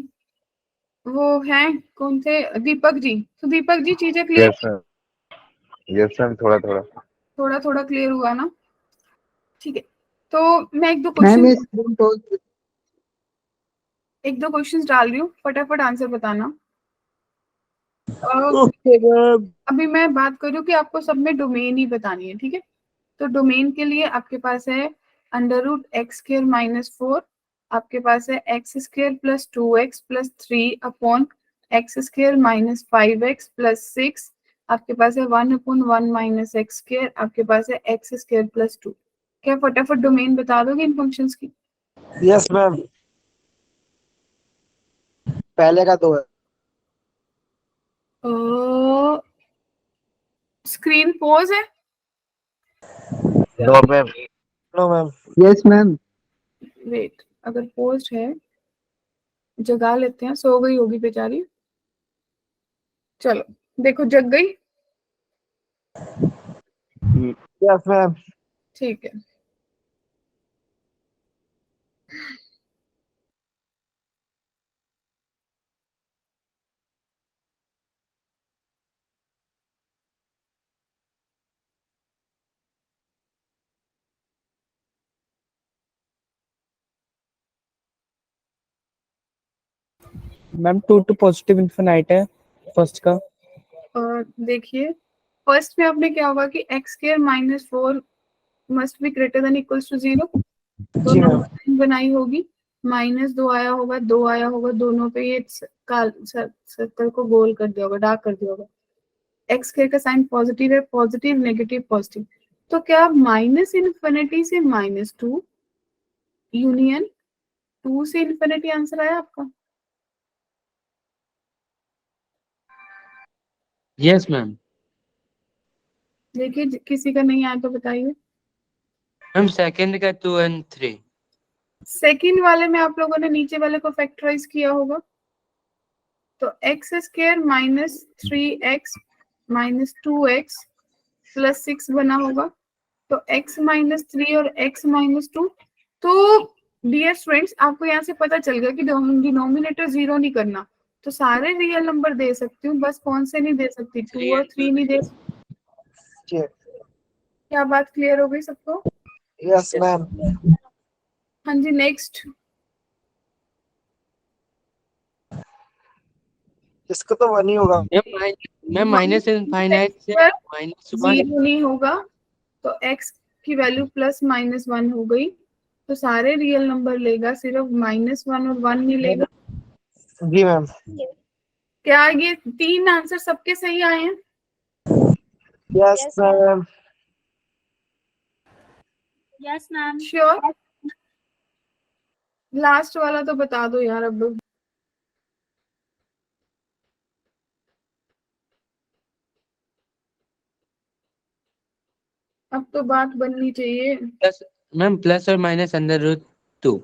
Speaker 2: वो हैं कौन थे? दीपक जी। तो दीपक जी चीजें clear?
Speaker 10: Yes, ma'am. Yes, ma'am. थोड़ा थोड़ा.
Speaker 2: थोड़ा थोड़ा क्लियर हुआ ना? ठीक है, तो मैं एक दो
Speaker 9: Ma'am
Speaker 2: question
Speaker 9: is don't told.
Speaker 2: डाल रही हूँ, फटाफट आंसर बताना।
Speaker 1: Okay, ma'am.
Speaker 2: अभी मैं बात करूँ कि आपको सब में डोमेन ही बतानी है, ठीक है? तो डोमेन के लिए आपके पास है under root x square minus 4, आपके पास है x square plus 2x plus 3 upon x square minus 5x plus 6, आपके पास है 1/1 माइनस एक्स स्क्र, आपके पास है एक्स स्क्र प्लस 2। क्या फटाफट डोमेन बता दोगे इन फंक्शंस की?
Speaker 1: Yes, ma'am. पहले का 2 है।
Speaker 2: स्क्रीन पोज है?
Speaker 10: No, ma'am.
Speaker 1: No, ma'am.
Speaker 9: Yes, ma'am.
Speaker 2: Wait, अगर पोज है जगा लेते हैं, सो गई होगी बेचारी। चलो देखो जग गई।
Speaker 1: Yes, ma'am.
Speaker 2: ठीक है,
Speaker 9: Ma'am 2 to positive infinite है first का.
Speaker 2: और देखिए फर्स्ट में आपने क्या होगा कि x square minus 4 must be greater than equals to 0,
Speaker 1: जी
Speaker 2: दोनों
Speaker 1: मैम.
Speaker 2: लाइन बनाई होगी, -2 आया होगा, 2 आया होगा, दोनों पे ये सर्कल को गोल कर दिया होगा, डार्क कर दिया होगा। एक्स स्क्र का साइन पॉजिटिव है, पॉजिटिव नेगेटिव पॉजिटिव। तो क्या माइनस इन्फिनिटी से -2 यूनियन 2 से इन्फिनिटी आंसर आया आपका?
Speaker 5: Yes ma'am.
Speaker 2: देखिए किसी का नहीं आया तो बताइए।
Speaker 5: मैम सेकंड का 2 और 3।
Speaker 2: सेकंड वाले में आप लोगों ने नीचे वाले को फैक्टराइज किया होगा, तो x square minus 3x minus 2x plus 6 बना होगा, तो x माइनस 3 और x माइनस 2। तो डियर स्टूडेंट्स, आपको यहाँ से पता चल गया कि डिनोमिनेटर 0 नहीं करना, तो सारे रियल नंबर दे सकती हूँ, बस कौन से नहीं दे सकती, 2 और 3 नहीं दे सकती। क्या बात क्लियर हो गई सबको?
Speaker 1: Yes ma'am.
Speaker 2: हाँ जी, नेक्स्ट।
Speaker 1: इसका तो 1 ही होगा।
Speaker 5: मैम माइनस इनफाइनाइट से -1
Speaker 2: जीरो नहीं होगा, तो x की वैल्यू प्लस माइनस 1 हो गई, तो सारे रियल नंबर लेगा, सिर्फ -1 और 1 नहीं लेगा।
Speaker 1: जी मैम।
Speaker 2: क्या ये 3 आंसर सबके सही आए हैं?
Speaker 1: Yes ma'am.
Speaker 6: Yes ma'am.
Speaker 2: Sure? Last वाला तो बता दो यार अब। अब तो बात बननी चाहिए।
Speaker 5: प्लस मैम प्लस और माइनस √2।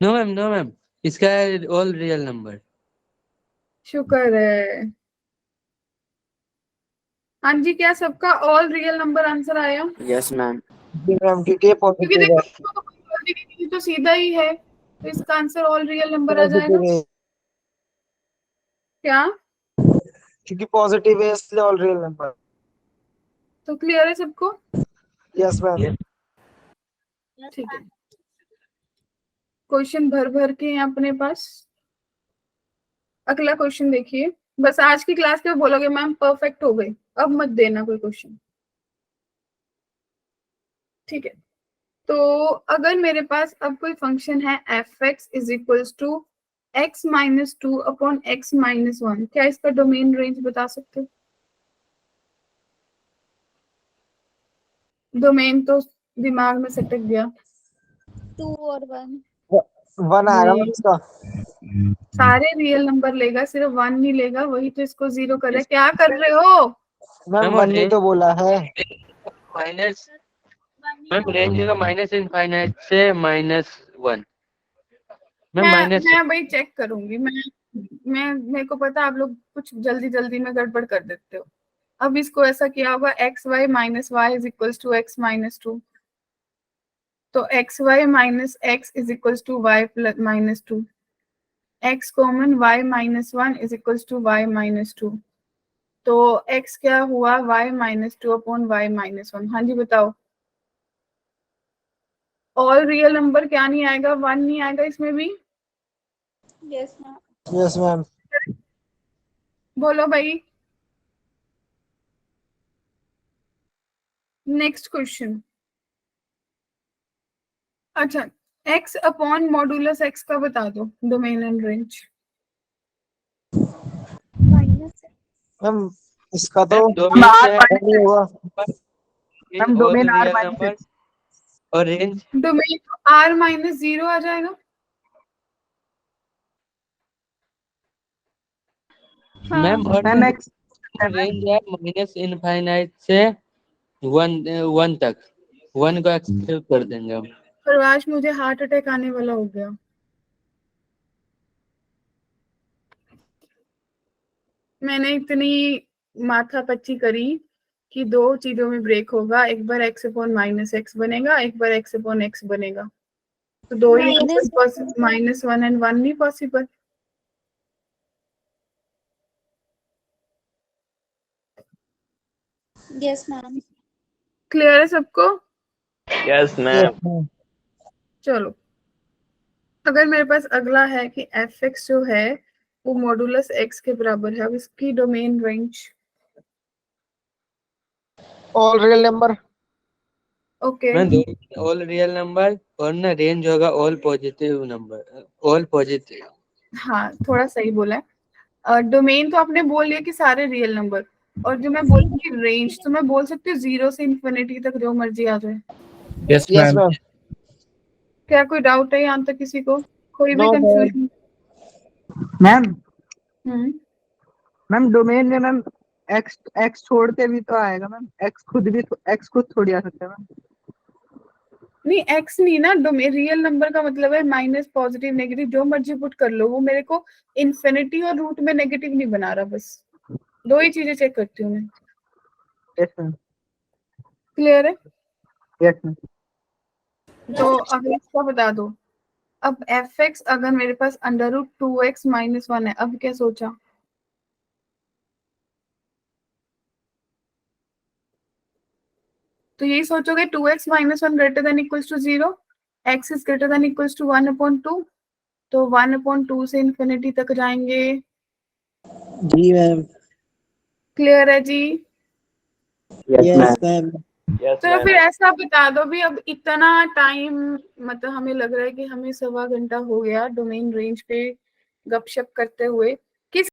Speaker 5: नो मैम इसका ऑल रियल नंबर।
Speaker 2: शुक्र है। हाँ जी, क्या सबका ऑल रियल नंबर आंसर आया?
Speaker 8: Yes ma'am.
Speaker 1: जी मैम, क्योंकि ये
Speaker 2: क्योंकि
Speaker 1: पॉजिटिव है।
Speaker 2: देखो तो सीधा ही है, तो इसका आंसर ऑल रियल नंबर आ जाएगा।
Speaker 1: पॉजिटिव है,
Speaker 2: क्या?
Speaker 1: क्योंकि पॉजिटिव है इसलिए ऑल रियल नंबर।
Speaker 2: तो क्लियर है सबको?
Speaker 1: Yes ma'am.
Speaker 2: ठीक है, क्वेश्चन भर भर के हैं अपने पास। अगला क्वेश्चन देखिए, बस आज की क्लास में बोलोगे मैम परफेक्ट हो गई, अब मत देना कोई क्वेश्चन, ठीक है? तो अगर मेरे पास अब कोई फंक्शन है f(x) is equals to x minus 2 upon x minus 1, क्या इसका डोमेन रेंज बता सकते हो? डोमेन तो दिमाग में सटक गया।
Speaker 6: 2 और 1।
Speaker 1: 1 आएगा
Speaker 2: नहीं,
Speaker 1: मैम इसका।
Speaker 2: सारे रियल नंबर लेगा, सिर्फ 1 नहीं लेगा, वही तो इसको 0 कर रहा है। क्या कर रहे हो?
Speaker 1: मैम 1 ही तो बोला है।
Speaker 5: माइनस मैम रेंज का माइनस इनफाइनाइट से -1।
Speaker 2: मैं भाई चेक करूंगी। मैं मेरे को पता आप लोग कुछ जल्दी जल्दी में गड़बड़ कर देते हो। अब इसको ऐसा किया होगा x y minus y is equals to x minus 2, तो x y minus x is equals to y plus minus 2, x common y minus 1 is equals to y minus 2, तो एक्स क्या हुआ, y minus 2 upon y minus 1। हाँ जी बताओ, all real number क्या नहीं आएगा, 1 नहीं आएगा इसमें भी?
Speaker 6: Yes ma'am.
Speaker 1: Yes ma'am.
Speaker 2: बोलो भाई। Next question. अच्छा, x अपॉन मॉडुलस x का बता दो डोमेन एंड रेंज।
Speaker 1: मैम इसका तो
Speaker 5: डोमेन
Speaker 1: होगा।
Speaker 5: हम डोमेन रियल नंबर और रेंज
Speaker 2: डोमेन r माइनस 0 आ जाएगा।
Speaker 5: मैम और रेंज है माइनस इनफाइनाइट से 1 तक, 1 को एक्सक्लूड कर देंगे हम।
Speaker 2: प्रवाश, मुझे हार्ट अटैक आने वाला हो गया। मैंने इतनी माथा पच्ची करी कि 2 चीजों में ब्रेक होगा, एक बार x अपॉन माइनस एक्स बनेगा, एक बार x अपॉन एक्स बनेगा, तो 2 ही -1 एंड 1 नहीं पॉसिबल।
Speaker 6: Yes ma'am.
Speaker 2: क्लियर है सबको?
Speaker 4: Yes ma'am.
Speaker 2: चलो, अगर मेरे पास अगला है कि f(x) जो है वो मॉडुलस x के बराबर है, अब इसकी domain range.
Speaker 1: All real number.
Speaker 2: Okay,
Speaker 5: all real number और ना रेंज होगा all positive number, all positive.
Speaker 2: हाँ थोड़ा सही बोला है। डोमेन तो आपने बोल लिया कि सारे रियल नंबर, और जो मैं बोलूंगी रेंज, तो मैं बोल सकती हूँ 0 से इन्फिनिटी तक जो मर्जी आ जाए।
Speaker 9: Yes
Speaker 1: yes
Speaker 9: ma'am.
Speaker 1: मैम।
Speaker 2: क्या कोई डाउट है यहाँ तक किसी को? कोई भी
Speaker 1: No, ma'am.
Speaker 2: कंफ्यूजन?
Speaker 11: मैम
Speaker 2: हम्म
Speaker 11: मैम डोमेन में मैम एक्स एक्स छोड़ के भी तो आएगा मैम, एक्स खुद थोड़ी आ सकता है मैम।
Speaker 2: नहीं, एक्स नहीं ना, रियल नंबर का मतलब है माइनस, पॉजिटिव, नेगेटिव, जो मर्जी पुट कर लो, वो मेरे को इन्फिनिटी और रूट में नेगेटिव नहीं बना रहा, बस दो ही चीजें चेक करती हूँ मैं।
Speaker 11: Yes ma'am.
Speaker 2: क्लियर है?
Speaker 11: Yes ma'am.
Speaker 2: तो अब इसका बता दो। अब एफ एक्स अगर मेरे पास अंडर रूट 2x माइनस 1 है, अब क्या सोचा? तो यही सोचोगे 2x minus 1 greater than equals to 0, x is greater than equals to 1/2, तो 1/2 से इन्फिनिटी तक जाएंगे।
Speaker 11: जी मैम।
Speaker 2: क्लियर है जी?
Speaker 11: Yes ma'am.
Speaker 4: यस
Speaker 2: चलो फिर ऐसा बता दो भी, अब इतना टाइम, मतलब हमें लग रहा है कि हमें 1.25 घंटा हो गया डोमेन रेंज पे गपशप करते हुए।